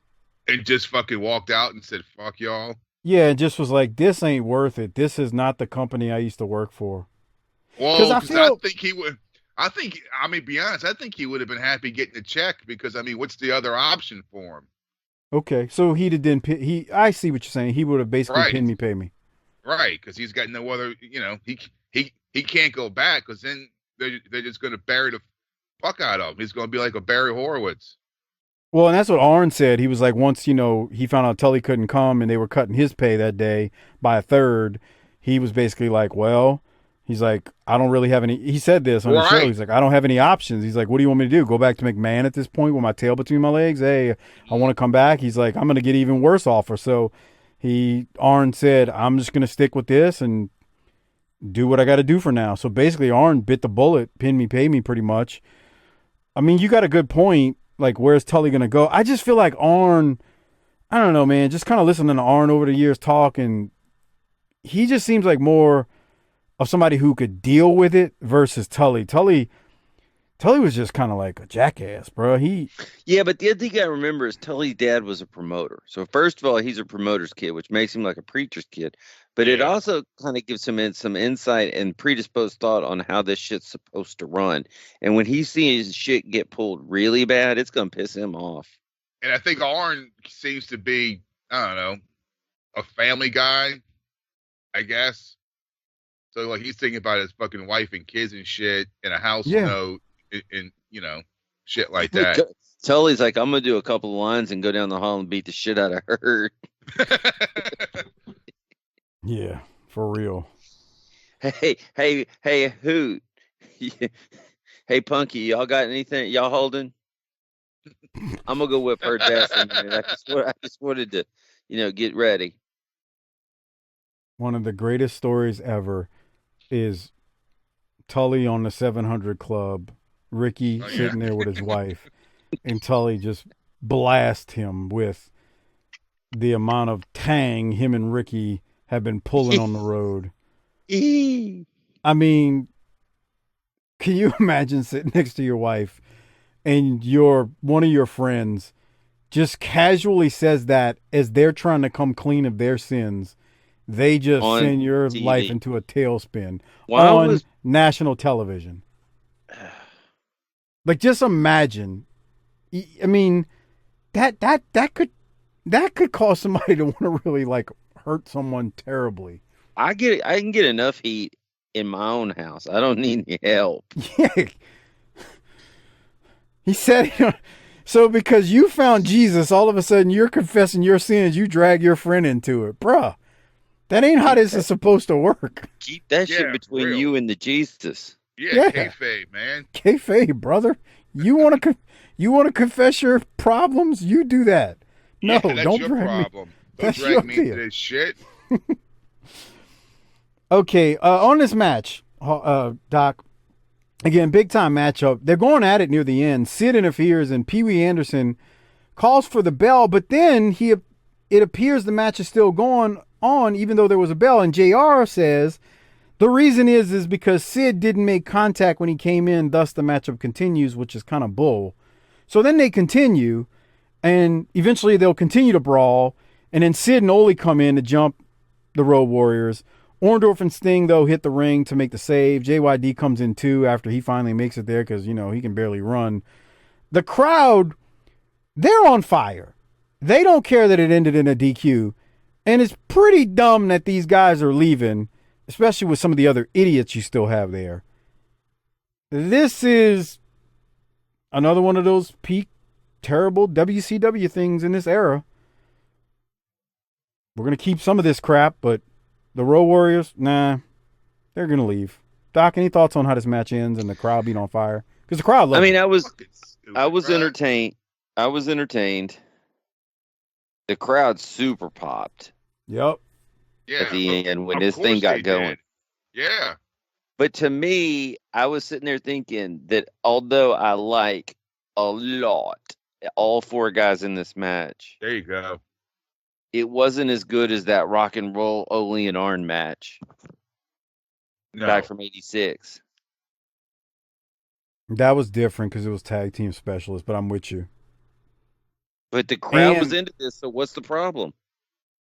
And just fucking walked out and said, fuck y'all. Yeah, and just was like, this ain't worth it. This is not the company I used to work for. Well, 'Cause I because feel- I think he would. Be honest, I think he would have been happy getting a check because, what's the other option for him? Okay, so he didn't. I see what you're saying. He would have basically Right. pinned me, pay me. Right, because he's got no other, he can't go back because then they're just going to bury the fuck out of him. He's going to be like a Barry Horowitz. Well, and that's what Arn said. He was like, once, he found out Tully couldn't come and they were cutting his pay that day by a third, he was basically like, well, he's like, I don't really have any. He said this on the show. He's like, I don't have any options. He's like, what do you want me to do? Go back to McMahon at this point with my tail between my legs? Hey, I want to come back. He's like, I'm going to get even worse offer. So Arn said, I'm just going to stick with this and do what I got to do for now. So basically, Arn bit the bullet, pin me, pay me pretty much. I mean, you got a good point. Like, where's Tully going to go? I just feel like Arn, I don't know, man, just kind of listening to Arn over the years talk, and he just seems like more of somebody who could deal with it versus Tully. Tully was just kind of like a jackass, bro. Yeah, but the other thing you got to remember is Tully's dad was a promoter. So first of all, he's a promoter's kid, which makes him like a preacher's kid. But it also kind of gives him some insight and predisposed thought on how this shit's supposed to run. And when he sees shit get pulled really bad, it's going to piss him off. And I think Arn seems to be, I don't know, a family guy, I guess. So like he's thinking about his fucking wife and kids and shit and a house note and shit like that. Tully's like, I'm gonna do a couple of lines and go down the hall and beat the shit out of her. Yeah, for real. Hey, Hoot. Hey, Punky, y'all got anything? Y'all holding? I'm gonna go whip her ass in a minute. I just wanted to, get ready. One of the greatest stories ever is Tully on the 700 Club, Ricky sitting there with his wife, and Tully just blast him with the amount of tang him and Ricky have been pulling on the road. I mean, can you imagine sitting next to your wife and one of your friends just casually says that as they're trying to come clean of their sins, they just send your TV. Life into a tailspin on national television. Like, just imagine. I mean, that could cause somebody to want to really like hurt someone terribly. I can get enough heat in my own house. I don't need any help. Yeah. He said, so because you found Jesus, all of a sudden you're confessing your sins, you drag your friend into it. Bruh, that ain't how this is supposed to work. Keep that shit between you and the Jesus. Yeah, kayfabe, man. Kayfabe, brother. You want to confess your problems? You do that. No, that's don't your drag problem. me. Don't drag me into this shit. Okay, on this match, Doc, again, big time matchup. They're going at it near the end. Sid interferes and Pee Wee Anderson calls for the bell, but then it appears the match is still going on even though there was a bell. And JR says the reason is because Sid didn't make contact when he came in, thus the matchup continues, which is kind of bull. So then they continue, and eventually they'll continue to brawl, and then Sid and Ole come in to jump the Road Warriors. Orndorff and Sting, though, hit the ring to make the save. JYD comes in, too, after he finally makes it there because, he can barely run. The crowd, they're on fire. They don't care that it ended in a DQ. And it's pretty dumb that these guys are leaving, especially with some of the other idiots you still have there. This is another one of those peak, terrible WCW things in this era. We're going to keep some of this crap, but the Road Warriors, nah, they're going to leave. Doc, any thoughts on how this match ends and the crowd being on fire? Because the crowd loves it. I was entertained. I was entertained. The crowd super popped. Yep. Yeah. At the end when this thing got going. Yeah. But to me, I was sitting there thinking that although I like a lot all four guys in this match, there you go, it wasn't as good as that Rock and Roll Ole and Arn match back from '86. That was different because it was tag team specialists, but I'm with you. But the crowd was into this, so what's the problem?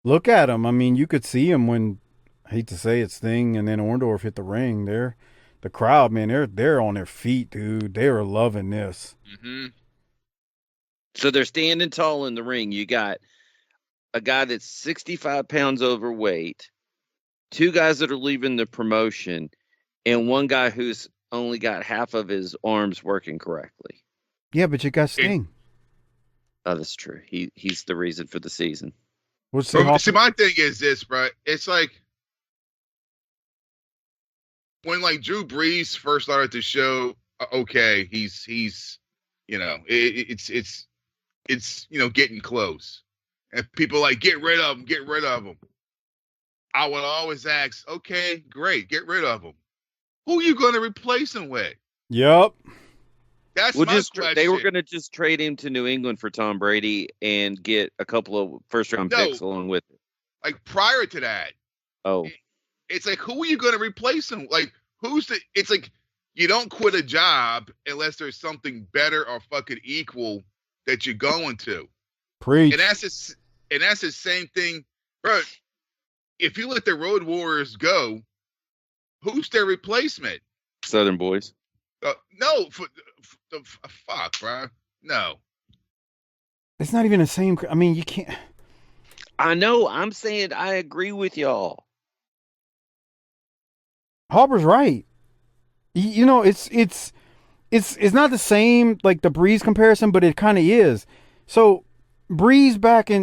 Look at him. I mean, you could see him when, I hate to say it, Sting and then Orndorff hit the ring. The crowd, man, they're on their feet, dude. They are loving this. Mm-hmm. So they're standing tall in the ring. You got a guy that's 65 pounds overweight, two guys that are leaving the promotion, and one guy who's only got half of his arms working correctly. Yeah, but you got Sting. Oh, that's true. He's the reason for the season. See, my thing is this, bro. It's like when like Drew Brees first started to show, okay, he's it's getting close, and people like get rid of him. I would always ask, okay, great, get rid of him. Who are you going to replace him with? Yep. That's my question. They were going to just trade him to New England for Tom Brady and get a couple of first-round picks along with it. Like prior to that, it's like, who are you going to replace him? Like, it's like you don't quit a job unless there's something better or fucking equal that you're going to. Preach. And that's the same thing, bro. If you let the Road Warriors go, who's their replacement? Southern Boys. No, fuck, bro. No. It's not even the same. I mean, you can't. I know. I'm saying I agree with y'all. Harper's right. You know, it's not the same like the Breeze comparison, but it kind of is. So Breeze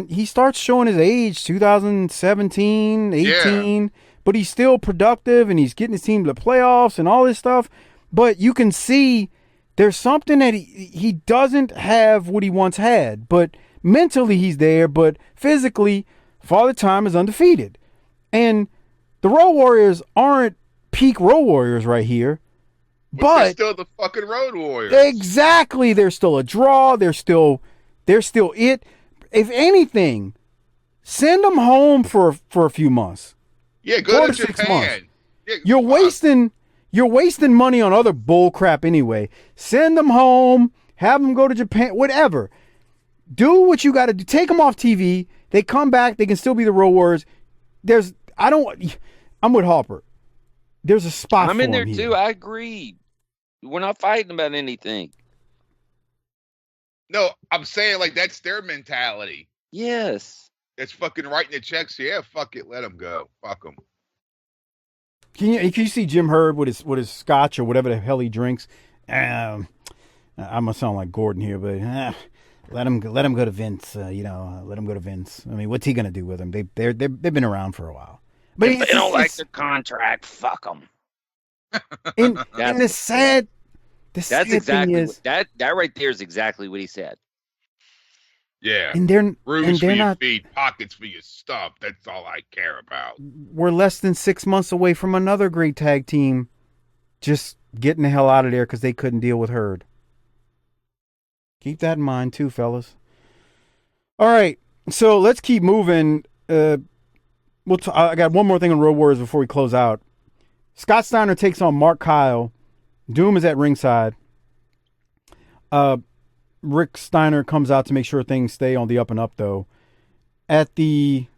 he starts showing his age, 2017, 18, but he's still productive and he's getting his team to the playoffs and all this stuff. But you can see there's something that he doesn't have what he once had, but mentally he's there, but physically, Father Time is undefeated. And the Road Warriors aren't peak Road Warriors right here. But they're still the fucking Road Warriors. Exactly. They're still a draw. They're still it. If anything, send them home for a few months. Yeah, go to Japan. 6 months. Yeah, You're wasting money on other bull crap anyway. Send them home. Have them go to Japan. Whatever. Do what you got to do. Take them off TV. They come back. They can still be the Road Warriors. I'm with Harper. There's a spot. I'm in there too. Here. I agree. We're not fighting about anything. No, I'm saying like that's their mentality. Yes. That's fucking writing the checks. Yeah, fuck it. Let them go. Fuck them. Can you see Jim Herb with his scotch or whatever the hell he drinks? I'm gonna sound like Gordon here, but let him go to Vince. Let him go to Vince. I mean, what's he gonna do with him? They've been around for a while. But if they don't like the contract, fuck them. And the sad exactly thing is that right there is exactly what he said. Yeah, and they're for not your feet, pockets for your stuff. That's all I care about. We're less than 6 months away from another great tag team just getting the hell out of there because they couldn't deal with Herd. Keep that in mind too, fellas. All right, so let's keep moving. I got one more thing on Road Warriors before we close out. Scott Steiner takes on Mark Kyle. Doom is at ringside. Rick Steiner comes out to make sure things stay on the up and up, though. I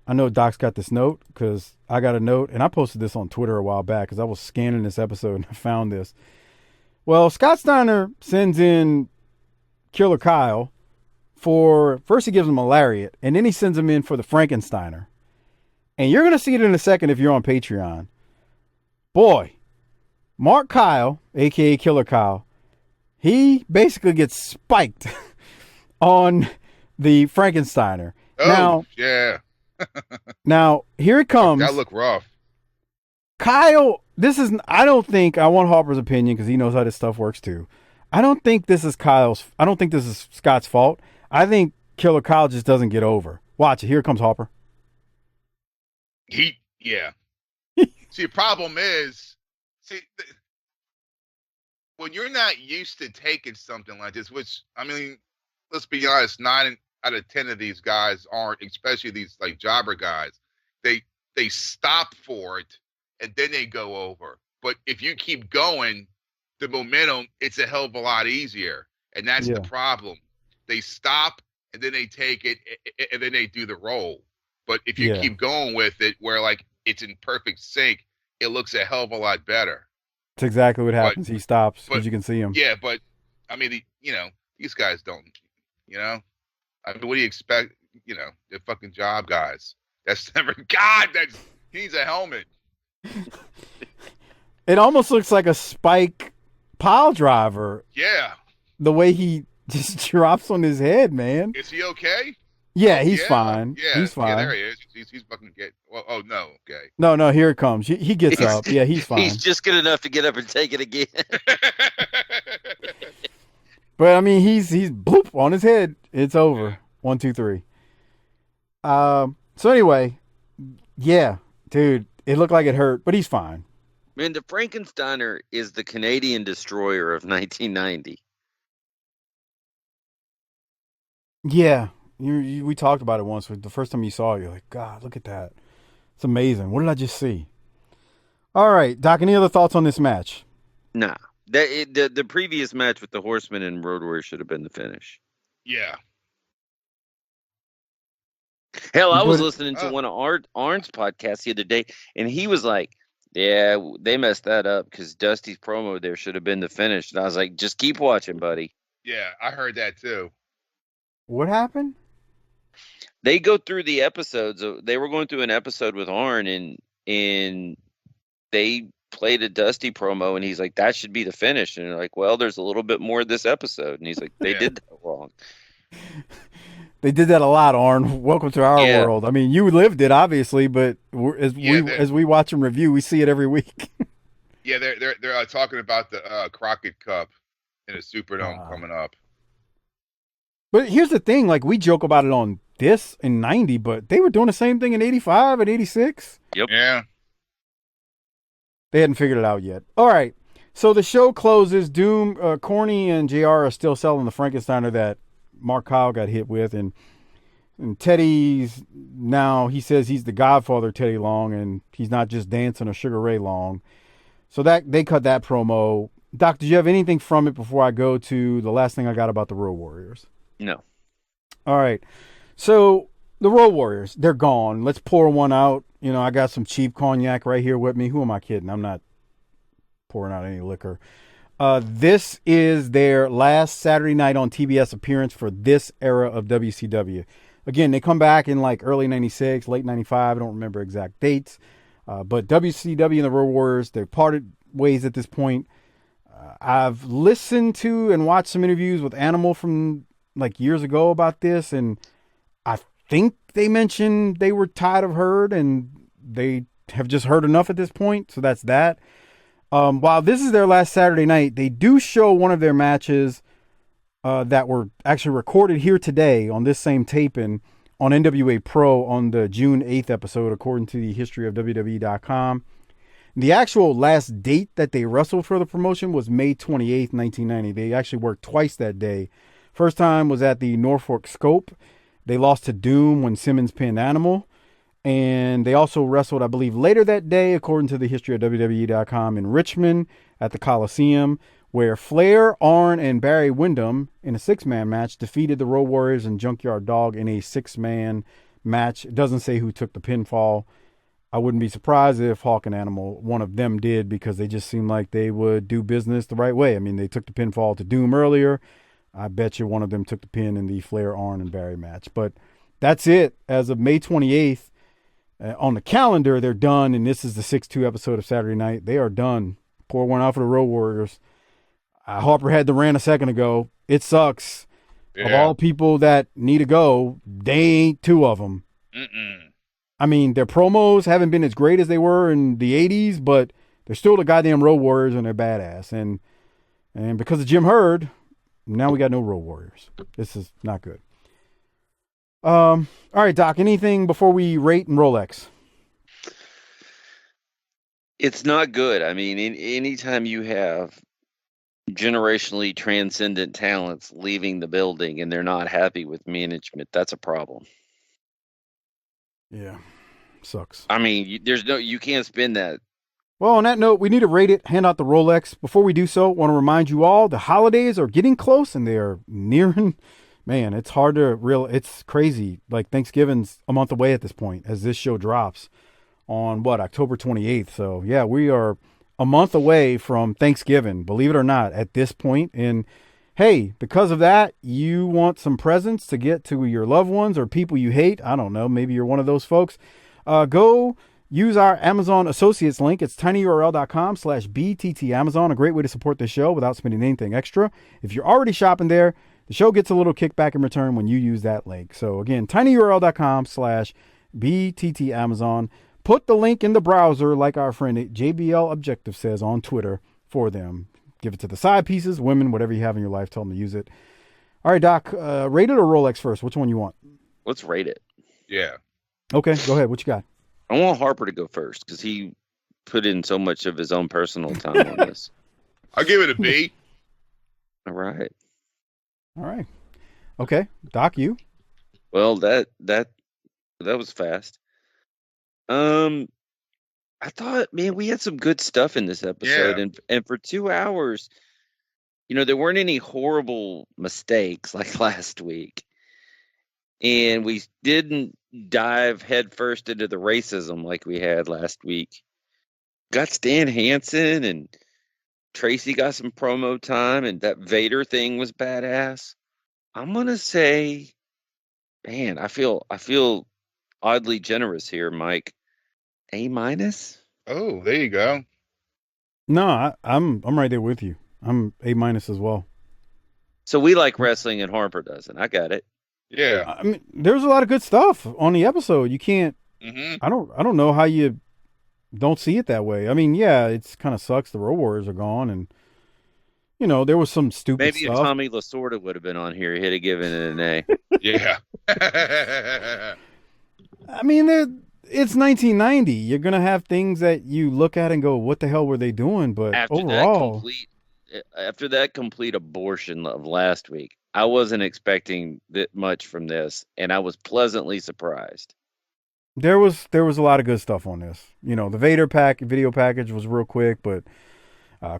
know Doc's got this note because I got a note, and I posted this on Twitter a while back because I was scanning this episode and I found this. Well, Scott Steiner sends in Killer Kyle first he gives him a lariat, and then he sends him in for the Frankensteiner. And you're going to see it in a second if you're on Patreon. Boy, Mark Kyle, a.k.a. Killer Kyle, he basically gets spiked on the Frankensteiner. Oh, yeah. Now, here it comes. That look rough. Kyle, I want Harper's opinion because he knows how this stuff works too. I don't think this is Scott's fault. I think Killer Kyle just doesn't get over. Watch it. Here comes Harper. Yeah. See, the problem is, when you're not used to taking something like this, which, I mean, let's be honest, 9 out of 10 of these guys aren't, especially these like jobber guys. They stop for it and then they go over. But if you keep going, the momentum, it's a hell of a lot easier. And that's the problem. They stop and then they take it and then they do the roll. But if you keep going with it where like it's in perfect sync, it looks a hell of a lot better. That's exactly what happens. He stops, as you can see him. Yeah, but I mean, these guys don't, I mean, what do you expect? They're fucking job guys. That's never, God, he needs a helmet. It almost looks like a Spike pile driver. Yeah. The way he just drops on his head, man. Is he okay? Yeah, he's fine. Yeah, he's fine. Yeah, there he is. He's fucking get. Well, oh no, okay. No, here it comes. He gets up. Yeah, he's fine. He's just good enough to get up and take it again. But I mean, he's bloop on his head. It's over. 1, 2, 3. So anyway, yeah, dude, it looked like it hurt, but he's fine. Man, the Frankensteiner is the Canadian destroyer of 1990. Yeah, we talked about it once. The first time you saw it, you're like, God, look at that. It's amazing. What did I just see? All right, Doc, any other thoughts on this match? Nah. The previous match with the Horsemen and Road Warriors should have been the finish. Yeah. Hell, I was listening to one of Arn's podcasts the other day, and he was like, yeah, they messed that up because Dusty's promo there should have been the finish. And I was like, just keep watching, buddy. Yeah, I heard that too. What happened? They go through the episodes. They were going through an episode with Arn, and they played a Dusty promo, and he's like, that should be the finish. And they're like, well, there's a little bit more of this episode. And he's like, they did that wrong. They did that a lot, Arn. Welcome to our world. I mean, you lived it, obviously, but as we watch and review, we see it every week. Yeah, they're talking about the Crockett Cup in the Superdome coming up. But here's the thing, like, we joke about it on this in 90, but they were doing the same thing in 85 and 86. Yep. Yeah. They hadn't figured it out yet. All right. So the show closes. Doom, Corny, and JR are still selling the Frankensteiner that Mark Kyle got hit with. And Teddy's now, he says he's the godfather of Teddy Long, and he's not just dancing or Sugar Ray Long. So that they cut that promo. Doc, did you have anything from it before I go to the last thing I got about the Road Warriors? No. All right. So the Road Warriors, they're gone. Let's pour one out. You know, I got some cheap cognac right here with me. Who am I kidding? I'm not pouring out any liquor. This is their last Saturday night on TBS appearance for this era of WCW. Again, they come back in like early 96, late 95. I don't remember exact dates. But WCW and the Road Warriors, they've parted ways at this point. I've listened to and watched some interviews with Animal from like years ago about this, and I think they mentioned they were tired of Herd and they have just heard enough at this point. So that's that. While this is their last Saturday night, they do show one of their matches that were actually recorded here today on this same taping on NWA Pro on the June 8th episode, according to the history of WWE.com. The actual last date that they wrestled for the promotion was May 28th, 1990. They actually worked twice that day. First time was at the Norfolk Scope. They lost to Doom when Simmons pinned Animal. And they also wrestled, I believe, later that day, according to the history of WWE.com, in Richmond at the Coliseum, where Flair, Arn, and Barry Windham, in a six-man match, defeated the Road Warriors and Junkyard Dog in a six-man match. It doesn't say who took the pinfall. I wouldn't be surprised if Hawk and Animal, one of them did, because they just seemed like they would do business the right way. I mean, they took the pinfall to Doom earlier. I bet you one of them took the pin in the Flair, Arn, and Barry match. But that's it. As of May 28th, on the calendar, they're done, and this is the 6-2 episode of Saturday Night. They are done. Pour one out for the Road Warriors. Harper had the rant a second ago. It sucks. Yeah. Of all people that need to go, they ain't two of them. I mean, their promos haven't been as great as they were in the 80s, but they're still the goddamn Road Warriors, and they're badass. And because of Jim Herd, now we got no Road Warriors. This is not good. All right, Doc, anything before we rate and Rolex? It's not good. I mean, anytime you have generationally transcendent talents leaving the building and they're not happy with management, that's a problem. Yeah, sucks. I mean, you can't spin that. Well, on that note, we need to rate it, hand out the Rolex. Before we do so, I want to remind you all, the holidays are getting close and they are nearing. Man, it's hard to it's crazy. Like, Thanksgiving's a month away at this point as this show drops on October 28th. So yeah, we are a month away from Thanksgiving, believe it or not, at this point. And hey, because of that, you want some presents to get to your loved ones or people you hate. I don't know. Maybe you're one of those folks. Go use our Amazon Associates link. It's tinyurl.com/BTTAmazon, a great way to support the show without spending anything extra. If you're already shopping there, the show gets a little kickback in return when you use that link. So again, tinyurl.com/BTTAmazon. Put the link in the browser like our friend JBL Objective says on Twitter for them. Give it to the side pieces, women, whatever you have in your life. Tell them to use it. All right, Doc, rate it or Rolex first? Which one you want? Let's rate it. Yeah. Okay, go ahead. What you got? I want Harper to go first because he put in so much of his own personal time on this. I'll give it a B. All right. Okay, Doc, you? Well, that was fast. I thought, man, we had some good stuff in this episode, and for 2 hours, there weren't any horrible mistakes like last week, and we didn't dive headfirst into the racism like we had last week. Got Stan Hansen, and Tracy got some promo time, and that Vader thing was badass. I'm gonna say, man, I feel oddly generous here, Mike. A-. Oh, there you go. No, I'm right there with you. I'm A- as well. So we like wrestling and Harper doesn't. I got it. Yeah. I mean, there's a lot of good stuff on the episode. You can't. I don't know how you don't see it that way. I mean, yeah, it's kind of sucks. The Road Warriors are gone, and there was some stupid Maybe stuff. if Tommy Lasorda would have been on here, he'd have given it an A. Yeah. I mean, it's 1990. You're gonna have things that you look at and go, "What the hell were they doing?" But overall, after that complete abortion of last week, I wasn't expecting that much from this, and I was pleasantly surprised. there was a lot of good stuff on this. The Vader video package was real quick, but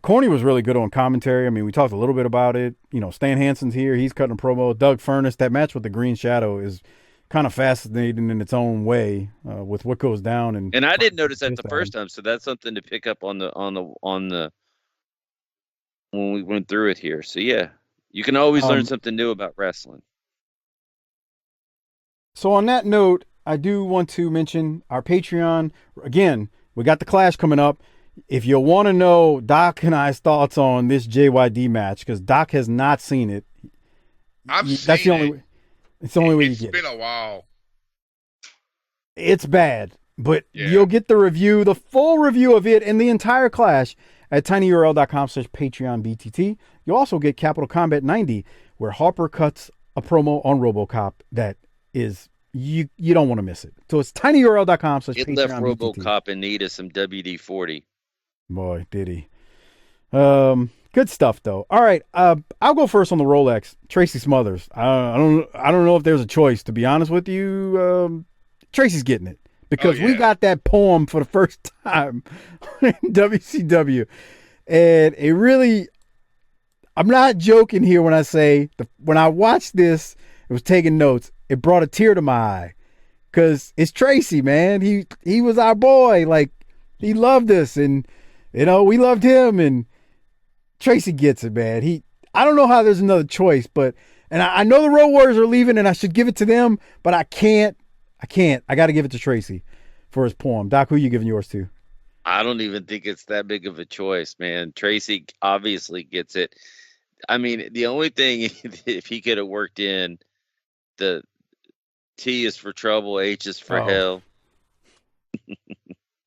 Corny was really good on commentary. I mean, we talked a little bit about it. Stan Hansen's here. He's cutting a promo. Doug Furness. That match with the Green Shadow is kind of fascinating in its own way with what goes down. And I didn't notice that the first time, so that's something to pick up on the when we went through it here. So yeah, you can always learn something new about wrestling. So on that note, I do want to mention our Patreon. Again, we got the Clash coming up. If you want to know Doc and I's thoughts on this JYD match, because Doc has not seen it, it's the only way you get it. It's been a while. It's bad, but you'll get the full review of it and the entire Clash at tinyurl.com/PatreonBTT. You'll also get Capital Combat 90, where Harper cuts a promo on RoboCop that is you don't want to miss it. So it's tinyurl.com/PatreonBTT. It left RoboCop in need of some WD-40. Boy, did he. Good stuff though. All right, I'll go first on the Rolex. Tracy Smothers. I don't know if there's a choice, to be honest with you. Tracy's getting it because we got that poem for the first time in WCW, and it really. I'm not joking here when I say when I watched this, I was taking notes. It brought a tear to my eye because it's Tracy, man. He was our boy. Like, he loved us, and we loved him, and Tracy gets it, man. I don't know how there's another choice, but I know the Road Warriors are leaving, and I should give it to them, but I can't. I got to give it to Tracy for his poem. Doc, who you giving yours to? I don't even think it's that big of a choice, man. Tracy obviously gets it. I mean, the only thing, if he could have worked in the T is for trouble, H is for hell.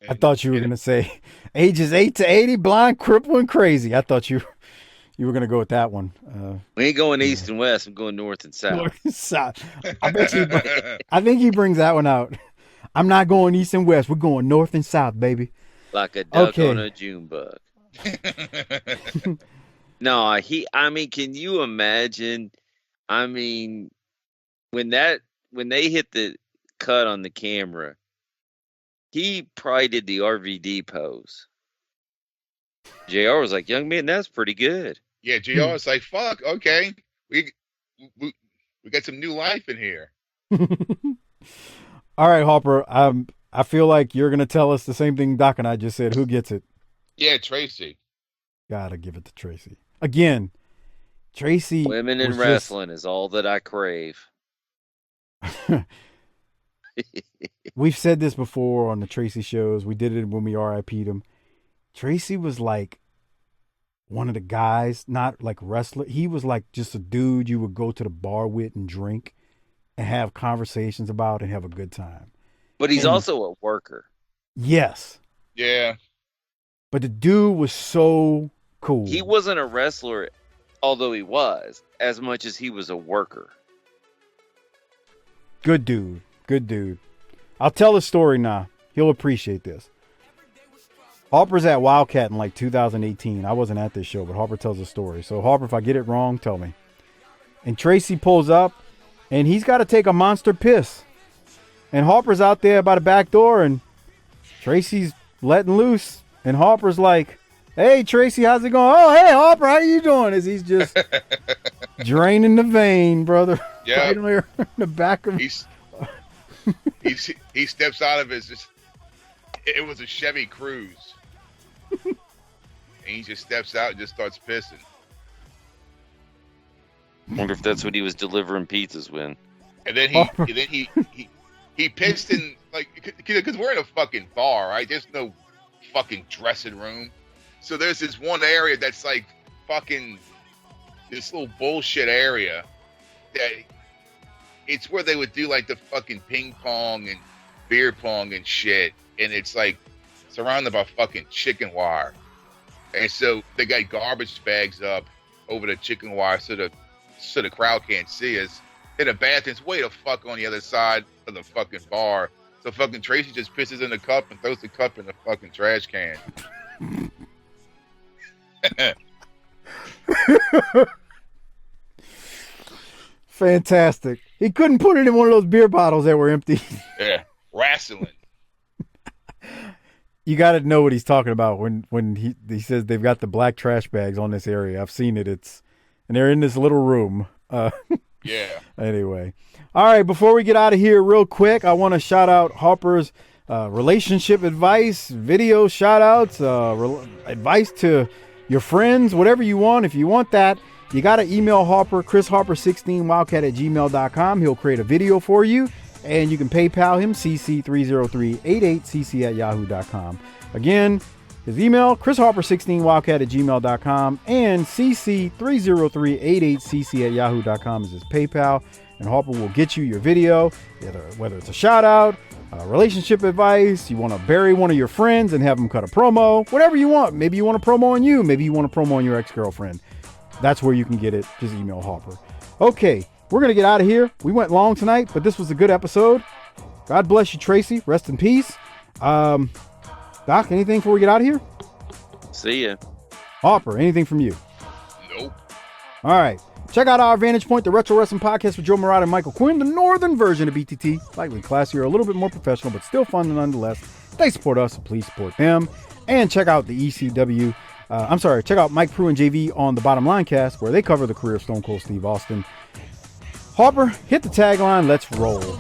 I thought you were going to say ages 8 to 80, blind, crippled, and crazy. I thought you were going to go with that one. We ain't going east and west. I'm going north and south. North and south. I think he brings that one out. I'm not going east and west. We're going north and south, baby. Like a duck on a June bug. No, I mean, can you imagine? I mean, when they hit the cut on the camera, he probably did the RVD pose. JR was like, "Young man, that's pretty good." Yeah, JR was like, "Fuck, okay, we got some new life in here." All right, Harper. I feel like you're gonna tell us the same thing Doc and I just said. Who gets it? Yeah, Tracy. Gotta give it to Tracy. Again, Tracy. Women in wrestling is all that I crave. We've said this before on the Tracy shows. We did it when we RIP'd him. Tracy was like one of the guys, not like wrestler. He was like just a dude you would go to the bar with and drink and have conversations about and have a good time. But he's also a worker. Yes. Yeah. But the dude was so cool. He wasn't a wrestler, although he was, as much as he was a worker. Good dude. Good dude. I'll tell the story now. He'll appreciate this. Harper's at Wildkat in like 2018. I wasn't at this show, but Harper tells the story. So Harper, if I get it wrong, tell me. And Tracy pulls up, and he's got to take a monster piss. And Harper's out there by the back door, and Tracy's letting loose. And Harper's like, "Hey, Tracy, how's it going?" "Oh, hey, Harper, how you doing?" As he's just draining the vein, brother. Yeah. Right there in the back of He steps out of his. It was a Chevy Cruze, and he just steps out and just starts pissing. Wonder if that's what he was delivering pizzas with. And then he pissed in, like, because we're in a fucking bar, right? There's no fucking dressing room, so there's this one area that's like fucking this little bullshit area that it's where they would do like the fucking ping pong and beer pong and shit, and it's like surrounded by fucking chicken wire, and so they got garbage bags up over the chicken wire so the crowd can't see us. And the bathroom's way the fuck on the other side of the fucking bar. So fucking Tracy just pisses in the cup and throws the cup in the fucking trash can. Fantastic. He couldn't put it in one of those beer bottles that were empty. Yeah, wrestling. You got to know what he's talking about when he says they've got the black trash bags on this area. I've seen it. And they're in this little room. Yeah. Anyway. All right, before we get out of here real quick, I want to shout out Harper's relationship advice, video shout outs, advice to your friends, whatever you want. If you want that, you got to email Harper, chrisharper16wildkat@gmail.com. He'll create a video for you, and you can PayPal him, cc30388cc@yahoo.com. Again, his email, chrisharper16wildkat@gmail.com, and cc30388cc@yahoo.com is his PayPal. And Harper will get you your video, whether it's a shout out, relationship advice, you want to bury one of your friends and have them cut a promo, whatever you want. Maybe you want a promo on you. Maybe you want a promo on your ex-girlfriend. That's where you can get it. Just email Harper. Okay, we're going to get out of here. We went long tonight, but this was a good episode. God bless you, Tracy. Rest in peace. Doc, anything before we get out of here? See ya. Harper, anything from you? Nope. All right. Check out our Vantage Point, the Retro Wrestling Podcast with Joe Murata and Michael Quinn, the northern version of BTT. Slightly classier, a little bit more professional, but still fun nonetheless. They support us, so please support them. And check out the ECW. Check out Mike Prue and JV on the Bottom Line Cast, where they cover the career of Stone Cold Steve Austin. Harper, hit the tagline. Let's roll. Well,